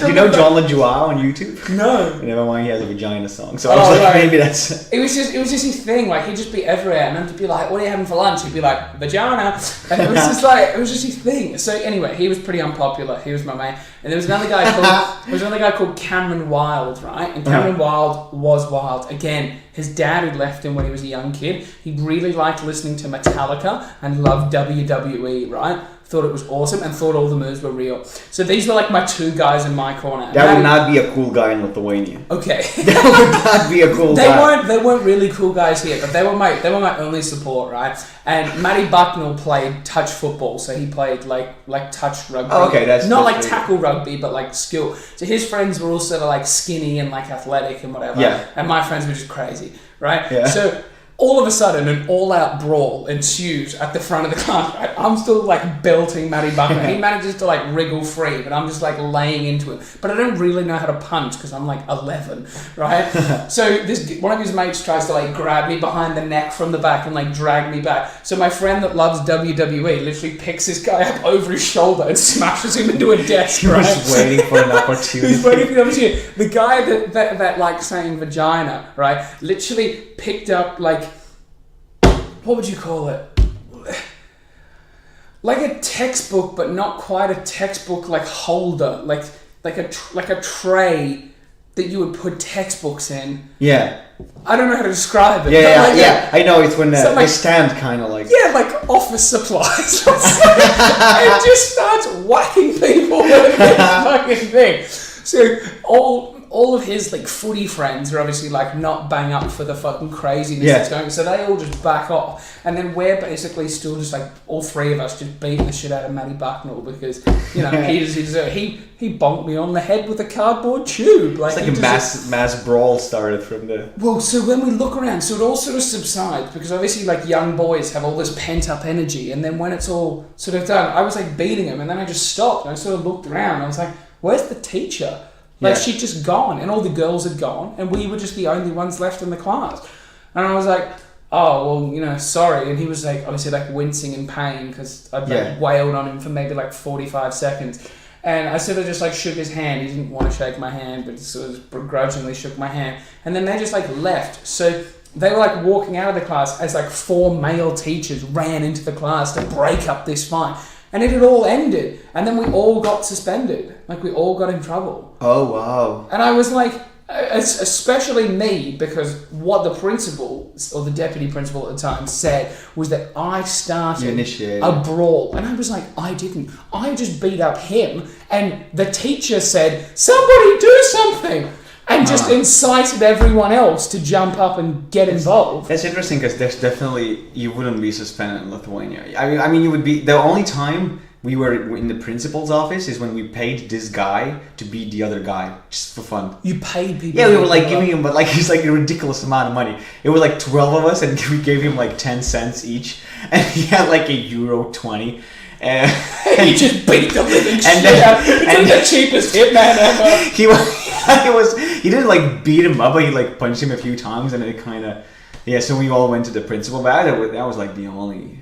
Do you know John LeJoie on YouTube? no. Never mind, he has a vagina song. So I was like, right. maybe that's... It was just his thing. Like he'd just be everywhere, and then he'd be like, "What are you having for lunch?" He'd be like, "Vagina," and it was just his thing. So anyway, he was pretty unpopular. He was my mate, and there was another guy called Cameron Wild, right? And Cameron Wild was wild. Again, his dad had left him when he was a young kid. He really liked listening to Metallica and loved WWE, right? Thought it was awesome and thought all the moves were real. So these were like my two guys in my corner. That would not be a cool guy in Lithuania. Okay. That would not be a cool guy. They weren't really cool guys here, but they were my only support, right? And Matty Bucknell played touch football, so he played like touch rugby. Oh, okay, that's not that's like really tackle rugby, but like skill. So his friends were all sort of like skinny and like athletic and whatever. Yeah. And my friends were just crazy, right? Yeah. So all of a sudden, an all-out brawl ensues at the front of the class. Right? I'm still like belting Matty Buckner. He manages to like wriggle free, but I'm just like laying into him. But I don't really know how to punch because I'm like 11, right? So one of his mates tries to like grab me behind the neck from the back and like drag me back. So my friend that loves WWE literally picks this guy up over his shoulder and smashes him into a desk. He right? was waiting for an opportunity. He's waiting for the opportunity. The guy that like saying vagina, right? Literally picked up like, what would you call it? Like a textbook, but not quite a textbook like holder, like a tray that you would put textbooks in. Yeah. I don't know how to describe it. Yeah. I know it's when so they stand kind of like. Yeah, like office supplies. It just starts whacking people with this fucking thing. So all of his like footy friends are obviously like not bang up for the fucking craziness that's going, so they all just back off, and then we're basically still just like all three of us just beating the shit out of Matty Bucknell because he bonked me on the head with a cardboard tube. Like, it's like a mass brawl started from the. Well, so when we look around, so it all sort of subsides because obviously like young boys have all this pent up energy, and then when it's all sort of done, I was like beating him, and then I just stopped and I sort of looked around and I was like, where's the teacher? Like, Yeah. she'd just gone, and all the girls had gone, and we were just the only ones left in the class. And I was like, oh, well, sorry. And he was like, obviously, like, wincing in pain because I'd like wailed on him for maybe like 45 seconds. And I sort of just like shook his hand. He didn't want to shake my hand, but sort of begrudgingly shook my hand. And then they just like left. So they were like walking out of the class as like 4 male teachers ran into the class to break up this fight. And it had all ended. And then we all got suspended. Like, we all got in trouble. Oh, wow. And I was like, especially me, because what the principal or the deputy principal at the time said was that I started a brawl. And I was like, I didn't. I just beat up him. And the teacher said, somebody do something. And just incited everyone else to jump up and get involved. That's interesting because there's definitely, you wouldn't be suspended in Lithuania. I mean, you would be, the only time we were in the principal's office is when we paid this guy to beat the other guy, just for fun. You paid people? Yeah, we were like giving him, but like, it's like a ridiculous amount of money. It was like 12 of us and we gave him like 10 cents each. And he had like €1.20. And he just beat the living shit out. He's the cheapest hitman ever. He didn't like beat him up, but he like punched him a few times, and it kind of, so we all went to the principal. But that was like the only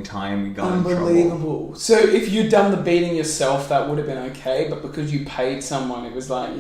time we got in trouble. Unbelievable. So if you'd done the beating yourself, that would have been okay, but because you paid someone, it was like,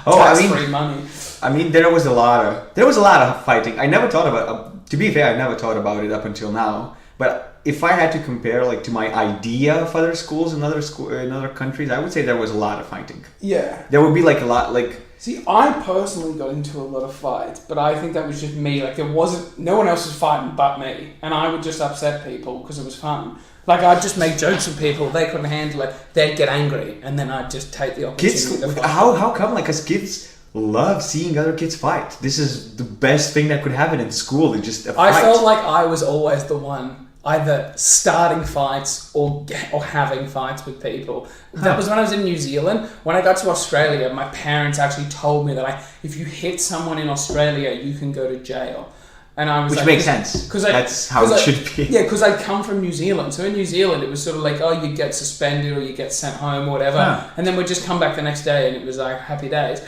tax-free money. I mean, there was a lot of fighting. I never thought about. To be fair, I never thought about it up until now. But if I had to compare, like, to my idea of other schools in other countries, I would say there was a lot of fighting. Yeah. There would be like a lot, like. See, I personally got into a lot of fights, but I think that was just me. Like, no one else was fighting but me, and I would just upset people because it was fun. Like, I'd just make jokes with people, they couldn't handle it, they'd get angry, and then I'd just take the opportunity to fight. How come? Like, because kids love seeing other kids fight. This is the best thing that could happen in school. It's just a fight. I felt like I was always the one either starting fights or having fights with people. That was when I was in New Zealand. When I got to Australia, my parents actually told me that if you hit someone in Australia, you can go to jail. And I was Which makes sense. That's how it should be. Yeah, because I'd come from New Zealand. So in New Zealand, it was sort of like, oh, you get suspended or you get sent home or whatever. And then we'd just come back the next day and it was like happy days.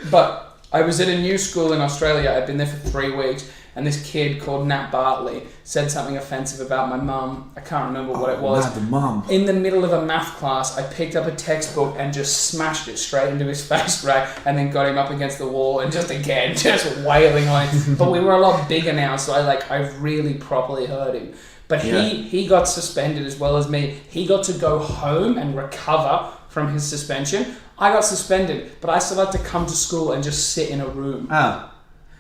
But I was at a new school in Australia. I'd been there for 3 weeks. And this kid called Nat Bartley said something offensive about my mum. I can't remember what it was. Not the mum. In the middle of a math class, I picked up a textbook and just smashed it straight into his face, right? And then got him up against the wall and just wailing on him. But we were a lot bigger now, so I really properly hurt him. But he got suspended as well as me. He got to go home and recover from his suspension. I got suspended, but I still had to come to school and just sit in a room.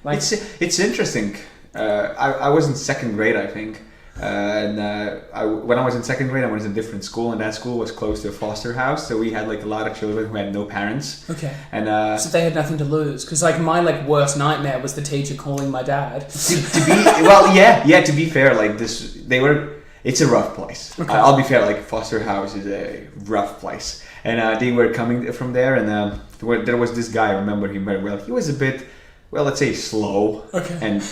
Like, it's interesting. I was in second grade, I think. When I was in second grade, I was in a different school, and that school was close to a foster house. So we had like a lot of children who had no parents. Okay. And so they had nothing to lose, because like my worst nightmare was the teacher calling my dad. To be fair, like it's a rough place. Okay. I'll be fair, like foster house is a rough place, and they were coming from there, and there was this guy. I remember him very well. He was a bit, well, let's say slow. Okay. And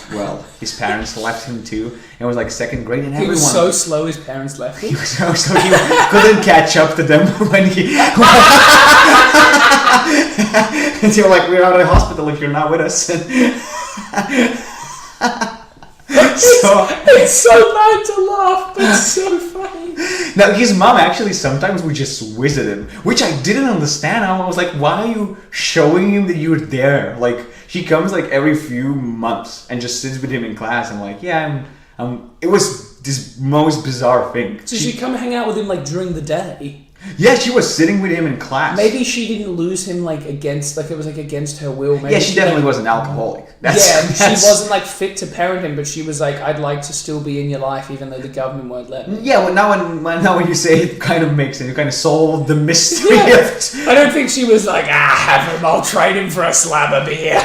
his parents left him too. And it was like second grade, and he was so slow his parents left him. He was so slow he couldn't catch up to them when he. And they were like, "We're out of the hospital if you're not with us." It's so bad to laugh, but it's so funny. Now, his mom actually sometimes would just visit him, which I didn't understand. I was like, why are you showing him that you're there? Like, she comes like every few months and just sits with him in class. I'm like, it was this most bizarre thing. So she'd come hang out with him like during the day? Yeah, she was sitting with him in class. Maybe she didn't lose him against her will. Maybe she definitely was an alcoholic. She wasn't fit to parent him, but she was like, I'd like to still be in your life even though the government won't let me. Yeah, well, now when you say it, kind of makes sense. You kind of solved the mystery. I don't think she was like, have him, I'll trade him for a slab of beer.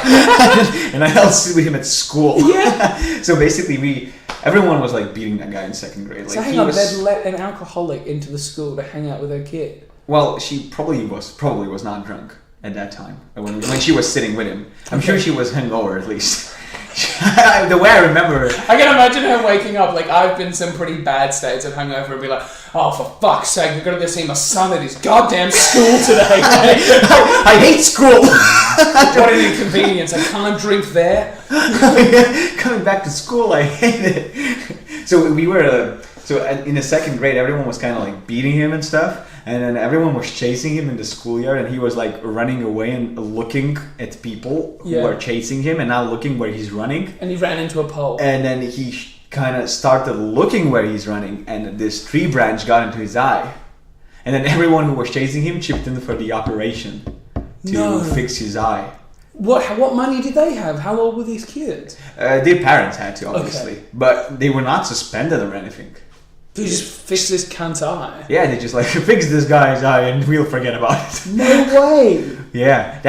And I'll sit with him at school. Yeah. So basically everyone was like beating that guy in second grade. Like, so hang on, they'd let an alcoholic into the school to hang out with her kid? Well, she probably was not drunk at that time when she was sitting with him. I'm sure she was hungover at least. The way I remember it. I can imagine her waking up, like, I've been in some pretty bad states of hungover and be like, oh, for fuck's sake, we've got to go see my son at his goddamn school today. I hate school. What an inconvenience, I can't drink there. Coming back to school, I hate it. So we were, in the second grade, everyone was kind of like beating him and stuff. And then everyone was chasing him in the schoolyard, and he was like running away and looking at people who are chasing him, and now looking where he's running. And he ran into a pole. And then he kind of started looking where he's running, and this tree branch got into his eye. And then everyone who was chasing him chipped in for the operation to fix his eye. What money did they have? How old were these kids? Their parents had to, obviously. But they were not suspended or anything. They just fixed this cunt's eye. Yeah, they just like fix this guy's eye and we'll forget about it. No way. Yeah,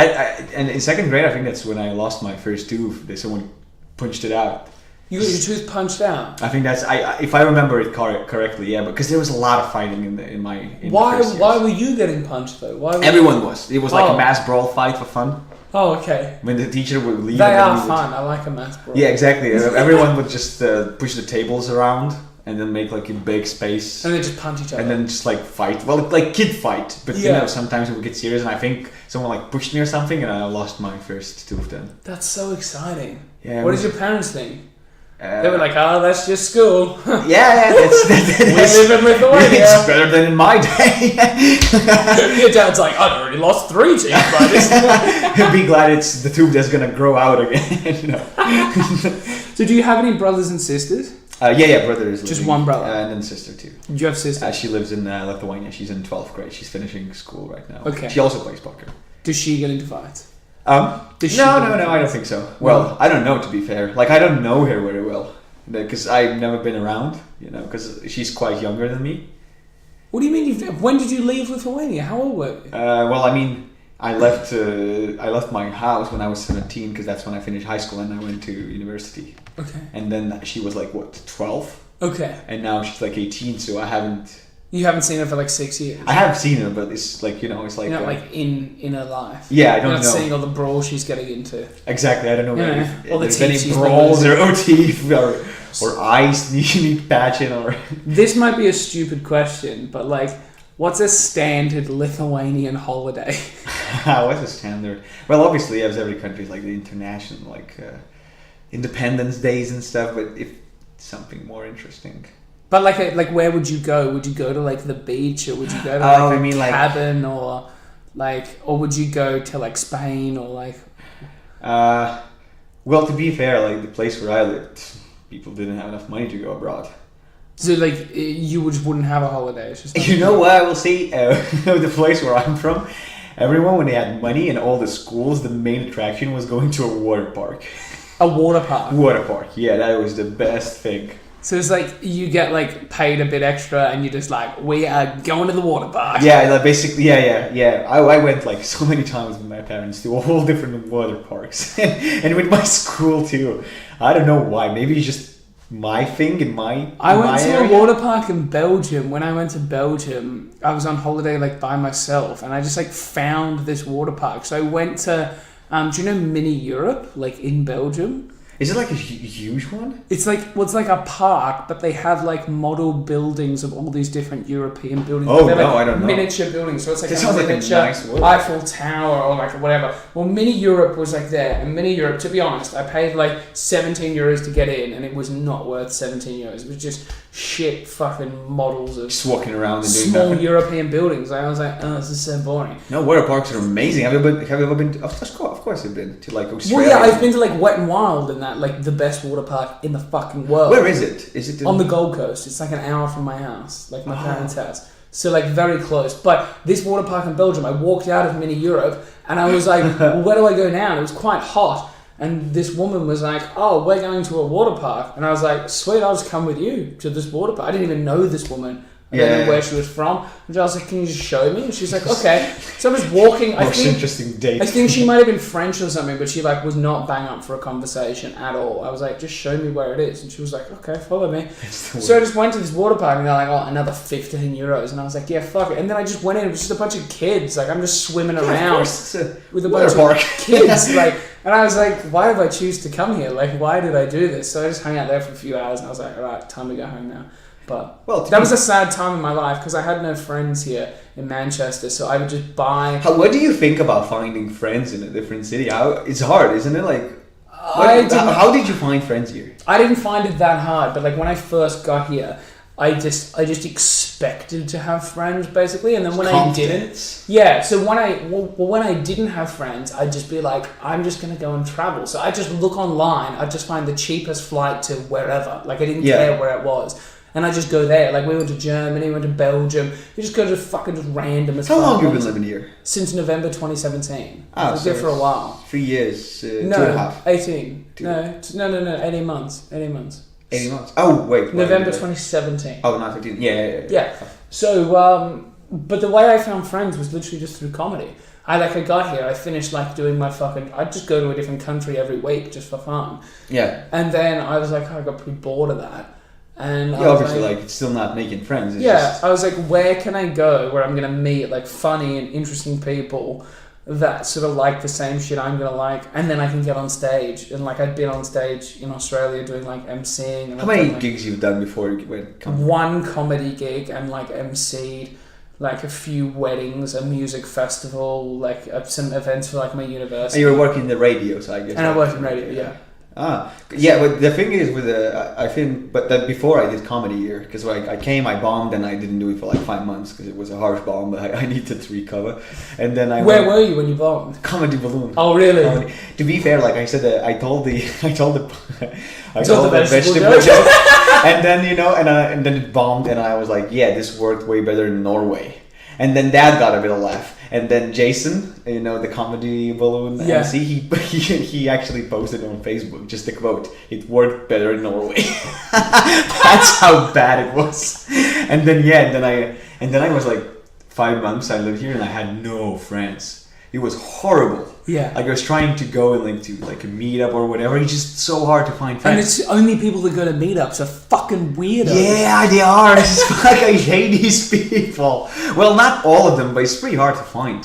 and in second grade, I think that's when I lost my first tooth. Someone punched it out. You got your tooth punched out. I think that's if I remember it correctly. Yeah, because there was a lot of fighting in my. Why were you getting punched though? Everyone was. It was like a mass brawl fight for fun. Oh, okay. When the teacher would leave. They are fun. I like a mass brawl. Yeah, exactly. Everyone would just push the tables around. And then make like a big space. And then just punch each other. And then just like fight. Well, like kid fight. But you know, sometimes it would get serious. And I think someone like pushed me or something. And I lost my first tooth then. That's so exciting. Yeah. What did your parents think? They were like, oh, that's just school. Yeah, we live in Lithuania. It's better than in my day. Your dad's like, I've already lost 3 teeth by this point. Be glad it's the tooth that's gonna grow out again. You know. So do you have any brothers and sisters? Yeah, brother is just living, one brother, and then sister too. Do you have sisters? She lives in Lithuania. She's in 12th grade. She's finishing school right now. Okay. She also plays poker. Does she get into fights? No, I don't think so. Well, I don't know, to be fair. Like, I don't know her very well because I've never been around. You know, because she's quite younger than me. What do you mean? When did you leave Lithuania? How old were you? Well, I mean, I left my house when I was 17 because that's when I finished high school and I went to university. Okay. And then she was like, what, 12? Okay. And now she's like 18, so I haven't... You haven't seen her for like 6 years? I have seen her, but it's like, you know, it's like... You're not like in her life? Yeah, I don't know. You're not seeing all the brawl she's getting into? Exactly, I don't know all the there's any teeth brawls or teeth or eyes need patching or... This might be a stupid question, but like... What's a standard Lithuanian holiday? What's a standard? Well, obviously, as every country, like the international, like Independence Days and stuff. But if something more interesting. But like, where would you go? Would you go to like the beach, or would you go to like a cabin, or would you go to like Spain, or like? Well, to be fair, like the place where I lived, people didn't have enough money to go abroad. So like you wouldn't have a holiday. It's just you know what I will say? The place where I'm from, everyone when they had money in all the schools, the main attraction was going to a water park. A water park. Water park, yeah, that was the best thing. So it's like you get like paid a bit extra, and you're just like, we are going to the water park. Yeah, like basically, yeah. I went like so many times with my parents to all different water parks, and with my school too. I don't know why. Maybe it's just my thing in my I went to area. a water park in Belgium. When I went to Belgium, I was on holiday like by myself, and I just like found this water park. So I went to do you know Mini Europe, like in Belgium? Is it like a huge one? It's like it's like a park, but they have like model buildings of all these different European buildings. Oh, they're no, like I don't know. Miniature buildings, so it's like Sounds like a miniature nice word. Eiffel Tower or like whatever. Well, Mini Europe was like there, and Mini Europe, to be honest, I paid like 17 euros to get in, and it was not worth 17 euros. It was just shit fucking models of Just walking around and doing small nothing. European buildings. I was like, oh, this is so boring. No, water parks are amazing. Have you ever been? To, of course, you've been to like Australia. Well, yeah, I've been to like Wet and Wild, and that like the best water park in the fucking world. Where is it? Is it on the Gold Coast? It's like an hour from my house, like my parents' house. So like very close. But this water park in Belgium, I walked out of Mini Europe, and I was like, well, where do I go now? And it was quite hot. And this woman was like, oh, we're going to a water park. And I was like, sweet, I'll just come with you to this water park. I didn't even know this woman. I don't know where she was from. And I was like, can you just show me? And she's like, okay. So I was walking. Interesting date. I think she might have been French or something, but she like was not bang up for a conversation at all. I was like, just show me where it is. And she was like, okay, follow me. So I just went to this water park, and they're like, oh, another 15 euros. And I was like, yeah, fuck it. And then I just went in. It was just a bunch of kids. Like, I'm just swimming around with a bunch of kids. Like, And I was like, why did I choose to come here? Like, why did I do this? So I just hung out there for a few hours and I was like, all right, time to go home now. But that was a sad time in my life because I had no friends here in Manchester, so I would just buy... What do you think about finding friends in a different city? It's hard, isn't it? Like, how did you find friends here? I didn't find it that hard, but like when I first got here, I just expected to have friends basically, and then when I didn't, so when I didn't have friends, I'd just be like, I'm just gonna go and travel. So I just look online, I'd just find the cheapest flight to wherever. Like I didn't care where it was, and I just go there. Like we went to Germany, we went to Belgium. You just go to fucking just random as. How long have you been living here? Since November 2017. I was so there for a while. 3 years, 2.5. 18. No, 18 months. 18 months. 18 months. Oh wait. November 2017. Oh, not 15. Yeah. So, but the way I found friends was literally just through comedy. I got here, I finished like doing my I'd just go to a different country every week just for fun. Yeah. And then I was like, I got pretty bored of that. And obviously, it's still not making friends. I was like, where can I go where I'm going to meet like funny and interesting people that sort of like the same shit I'm going to like, and then I can get on stage. And like I'd been on stage in Australia doing like MCing. And how many gigs you've done before you went? One comedy gig and like MC'd like a few weddings, a music festival, like some events for like my university. And you were working in the radio, so I guess. And I worked in radio, yeah. But the thing is with I think, but that before I did comedy here, because I came, I bombed, and I didn't do it for like 5 months because it was a harsh bomb, but I needed to recover. And then Where were you when you bombed? Comedy Balloon. Oh really? To be fair, like I said, I told the vegetable joke, and then and then it bombed, and I was like, yeah, this worked way better in Norway. And then that got a bit of laugh. And then Jason, the Comedy Balloon MC, he actually posted on Facebook just a quote: "It worked better in Norway." That's how bad it was. And then I was like 5 months I lived here and I had no friends. It was horrible. Yeah. Like I was trying to go to like a meetup or whatever. It's just so hard to find friends. And it's only people that go to meetups are fucking weirdos. Yeah, they are. It's like I hate these people. Well, not all of them, but it's pretty hard to find.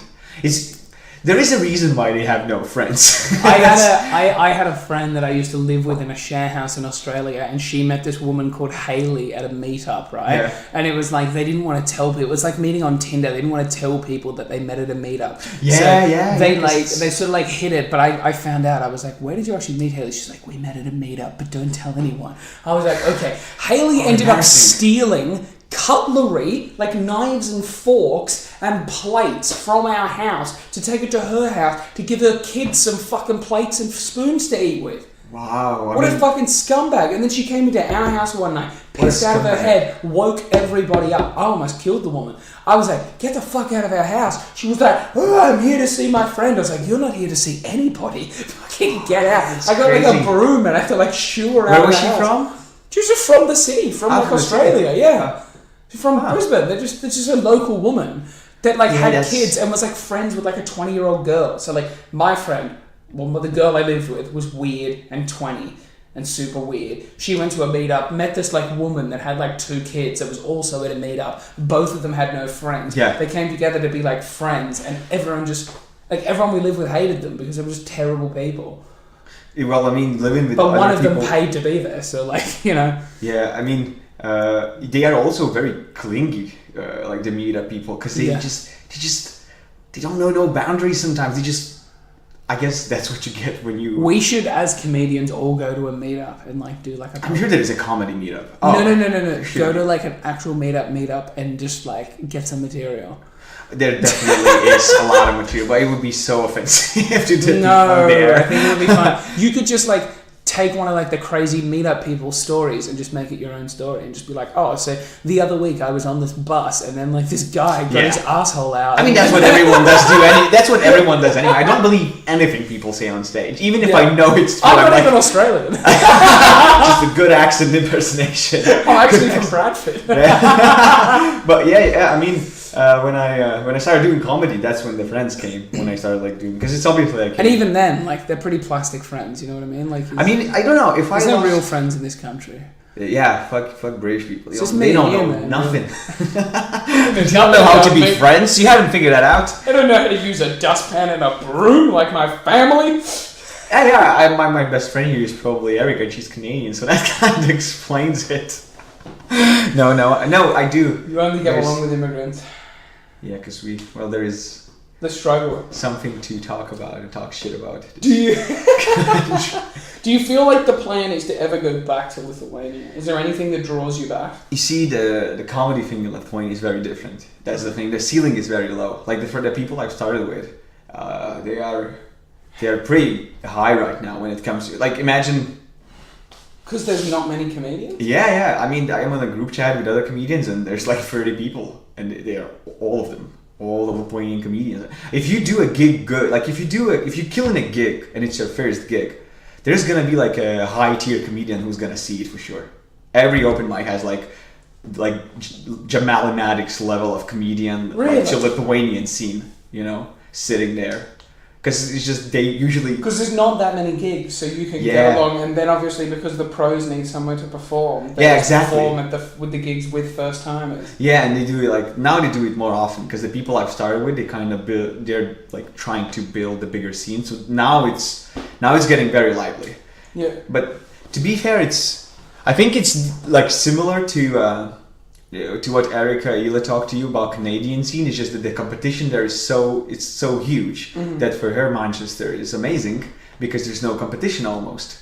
There is a reason why they have no friends. I had a friend that I used to live with in a share house in Australia, and she met this woman called Hayley at a meetup, right? Yeah. And it was like they didn't want to tell people. It was like meeting on Tinder. They didn't want to tell people that they met at a meetup. They sort of like hid it, but I found out. I was like, where did you actually meet Hayley? She's like, we met at a meetup, but don't tell anyone. I was like, okay. Hayley ended up stealing cutlery, like knives and forks and plates from our house to take it to her house to give her kids some fucking plates and spoons to eat with. Wow. What a fucking scumbag. And then she came into our house one night, pissed out of her head, woke everybody up. I almost killed the woman. I was like, get the fuck out of our house. She was like, oh, I'm here to see my friend. I was like, you're not here to see anybody. Fucking get out. That's I got crazy. like a broom and I had to like shoo her out. Where of was the she house. from? She was just from the city, from like Australia, yeah. She's from Brisbane. They're just a local woman that like had kids and was like friends with like a 20-year-old girl. So like my friend, the girl I lived with, was weird and 20 and super weird. She went to a meetup, met this like woman that had like 2 kids that was also at a meetup. Both of them had no friends. Yeah. They came together to be like friends, and everyone we lived with hated them because they were just terrible people. Well, I mean, living with but other one of people, them paid to be there, so like, Yeah, I mean, they are also very clingy, like the meetup people, because they don't know no boundaries sometimes. I guess that's what you get when you... We should, as comedians, all go to a meetup and like do like a... I'm sure there is a comedy meetup. Oh, no. Go to like an actual meetup and just like get some material. There definitely is a lot of material, but it would be so offensive to people there. I think it would be fun. You could just like take one of like the crazy meetup people's stories and just make it your own story and just be like, oh, so the other week I was on this bus and then like this guy got his asshole out. I mean, that's what everyone does that's what everyone does anyway. I don't believe anything people say on stage, even if I know it's true. I'm not even Australian. Just a good accent impersonation. I'm actually from Bradford. But I mean, when I started doing comedy, that's when the friends came. When I started like doing, because it's obviously like. And even then, like they're pretty plastic friends. You know what I mean? Like. I mean, I don't know if there's no real friends in this country. Yeah, fuck British people. They don't know man, nothing. They don't know how to be friends. You haven't figured that out. They don't know how to use a dustpan and a broom like my family. My best friend here is probably Erica, and she's Canadian, so that kind of explains it. No, I do. You only get along with immigrants. Yeah, because there is The struggle. something to talk about and talk shit about. Do you feel like the plan is to ever go back to Lithuania? Is there anything that draws you back? You see, the comedy thing in Lithuania is very different. That's the thing. The ceiling is very low. Like for the people I've started with, they are pretty high right now when it comes to imagine. Because there's not many comedians? Yeah. I mean, I am on a group chat with other comedians, and there's 30 people, and they are all the Lithuanian comedians. If you do a gig good, if you're killing a gig and it's your first gig, there's gonna be a high tier comedian who's gonna see it for sure. Every open mic has Jamal Maddox level of comedian, really? The Lithuanian scene, sitting there. Because it's just they usually... Because there's not that many gigs, so you can get along, and then obviously because the pros need somewhere to perform, they perform with the gigs with first timers. Yeah, and they do it now they do it more often because the people I've started with, they kind of they're trying to build a bigger scene. So now it's getting very lively. Yeah. But to be fair, I think it's similar to what Erica Ila talked to you about Canadian scene. It's just that the competition there is so huge that for her Manchester is amazing because there's no competition almost.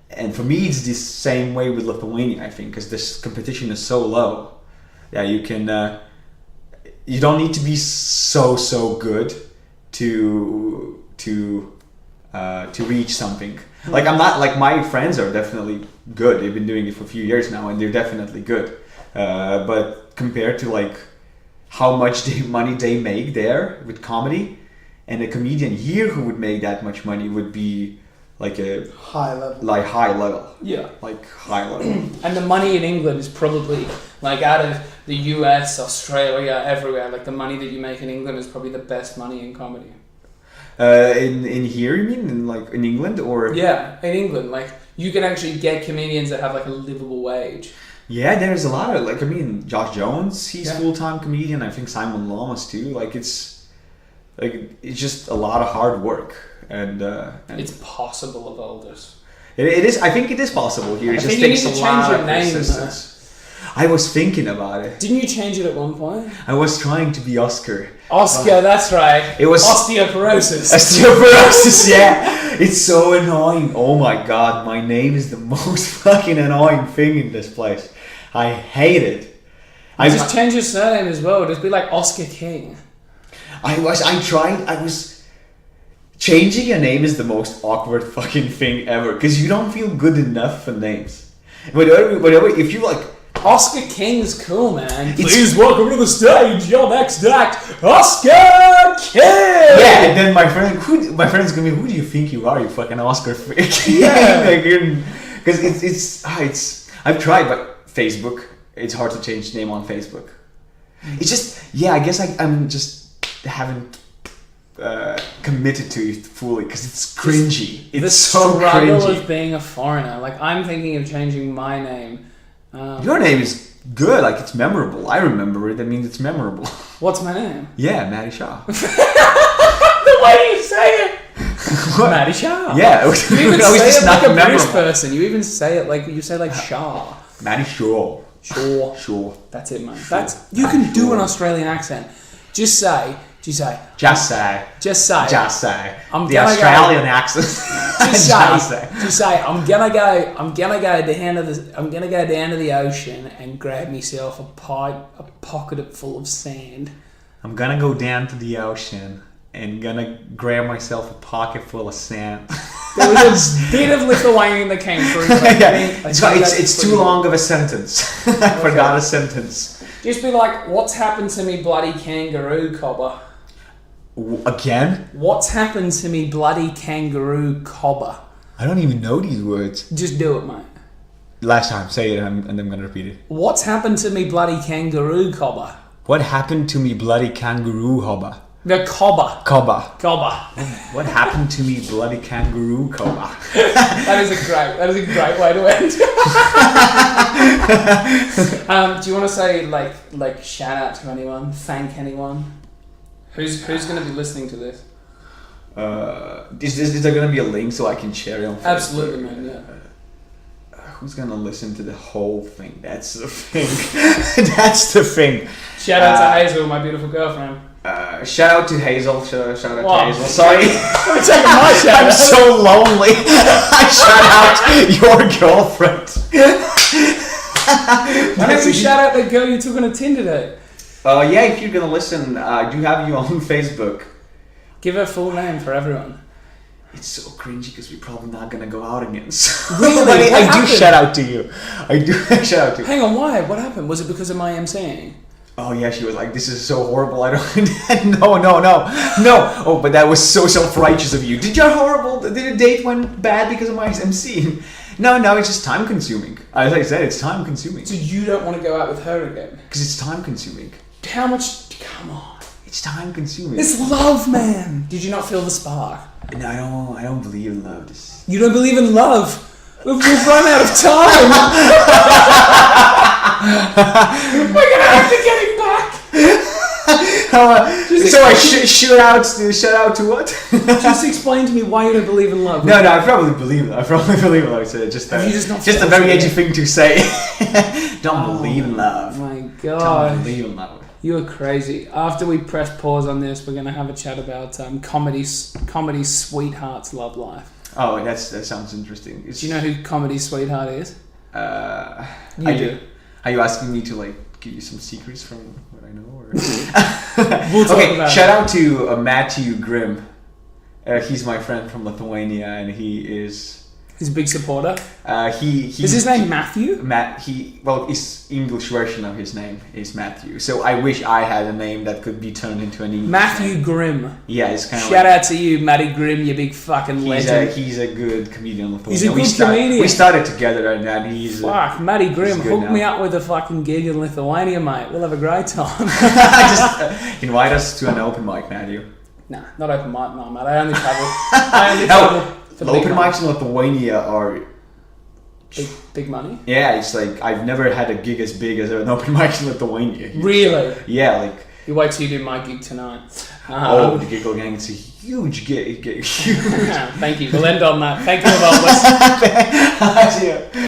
And for me, it's the same way with Lithuania, I think, because this competition is so low. Yeah, you can. You don't need to be so good to reach something. I'm not my friends are definitely good. They've been doing it for a few years now, and they're definitely good. But compared to how much money they make there with comedy, and a comedian here who would make that much money would be a high level. High level. Yeah. High level. And the money in England is probably out of the US, Australia, everywhere. The money that you make in England is probably the best money in comedy. In here, you mean in England or? Yeah, in England, you can actually get comedians that have a livable wage. Yeah, there's a lot of Josh Jones, he's full-time comedian. I think Simon Lamas too. It's just a lot of hard work and it's possible, Evaldas. It is. I think it is possible here. It just takes a lot of persistence. I was thinking about it. Didn't you change it at one point? I was trying to be Oscar. Oscar, that's right. It was osteoporosis. Osteoporosis, yeah. It's so annoying. Oh my god, my name is the most fucking annoying thing in this place. I hate it. Just change your surname as well. Just be Oscar King. Changing your name is the most awkward fucking thing ever because you don't feel good enough for names. Whatever, if you Oscar King's cool, man. Please welcome to the stage your next act, Oscar King. Yeah, and then my friend's gonna be, who do you think you are, you fucking Oscar freak? Yeah. Because it's I've tried, but Facebook, it's hard to change name on Facebook. It's just I guess I'm just haven't committed to it fully because it's cringy. It's the so struggle cringy. of being a foreigner. I'm thinking of changing my name. Your name is good, it's memorable. I remember it. That means it's memorable. What's my name? Yeah, Matty Shaw. The way you say it. Matty Shaw. Yeah, you even say it like a British person. You even say it you say Shaw. Matty Shaw. Sure. That's it, man. You can do an Australian accent. Just say. I'm the Australian accent. Just say. I'm gonna go down to the ocean and grab myself a pocket full of sand. I'm gonna go down to the ocean and gonna grab myself a pocket full of sand. There was a bit of Lithuanian that came through. It's too long of a sentence. I forgot a sentence. Just be what's happened to me bloody kangaroo cobber? Again? What's happened to me bloody kangaroo cobber? I don't even know these words. Just do it, mate. Last time, say it and I'm going to repeat it. What's happened to me bloody kangaroo cobber? What happened to me bloody kangaroo hobber? The cobber. Cobber. What happened to me bloody kangaroo cobber? That is a great way to end. Do you want to say shout out to anyone? Thank anyone? Who's going to be listening to this? Is there gonna be a link so I can share it on Facebook? Absolutely, man. Yeah. Who's gonna listen to the whole thing? That's the thing. That's the thing. Shout out to Hazel, my beautiful girlfriend. Shout out to Hazel. Shout out to Wow. Hazel. Sorry. We're taking my shout I'm out. so lonely. I shout out your girlfriend. Why don't you shout out that girl you took on a Tinder date? Yeah, if you're gonna listen, I do have you on Facebook. Give her full name for everyone. It's so cringy because we're probably not gonna go out again. So Really? but What I do happened? shout out to you. I do shout out to you. Hang on, why? What happened? Was it because of my emceeing? Oh yeah, she was like, "This is so horrible." I don't. No. Oh, but that was so self-righteous of you. Did your horrible? Did a date went bad because of my MC? No, it's just time-consuming. As I said, it's time-consuming. So you don't want to go out with her again? Because it's time-consuming. How much? Come on. It's time-consuming. It's love, man. Did you not feel the spark? No, I don't believe in love. You don't believe in love? We've run out of time. We're gonna have to get him back. So I shout out to what? Just explain to me why you don't believe in love. No, I probably believe it. I said just Have you just not just a felt very it edgy yet? thing to say. Don't believe in love. Oh my Don't god. believe in love. You're crazy. After we press pause on this, we're going to have a chat about comedy sweetheart's love life. Oh, that sounds interesting. Do you know who Comedy Sweetheart is? You do. Are you asking me to like give you some secrets from what I know? Or? We'll talk Okay, about shout it. out to Matthew Grimm. He's my friend from Lithuania, and he is. He's a big supporter. He Is his name Matthew? His English version of his name is Matthew. So I wish I had a name that could be turned into an English Matthew name. Grimm. Yeah, it's kind of Shout out to you, Matty Grimm, you big fucking legend. He's a good comedian. He's a good comedian. We started together, and he's Fuck, Matty Grimm, good hook now. me up with a fucking gig in Lithuania, mate. We'll have a great time. just invite us to an open mic, Matthew. Nah, not open mic, no, mate. I only travel for the big Open money. mics in Lithuania are. Big money? Yeah, it's like I've never had a gig as big as an open mic in Lithuania. Really? Yeah, like You wait till you do my gig tonight. the Giggle Gang. It's a huge gig. Thank you. We'll end on that. Thank you, Evaldas. Yeah.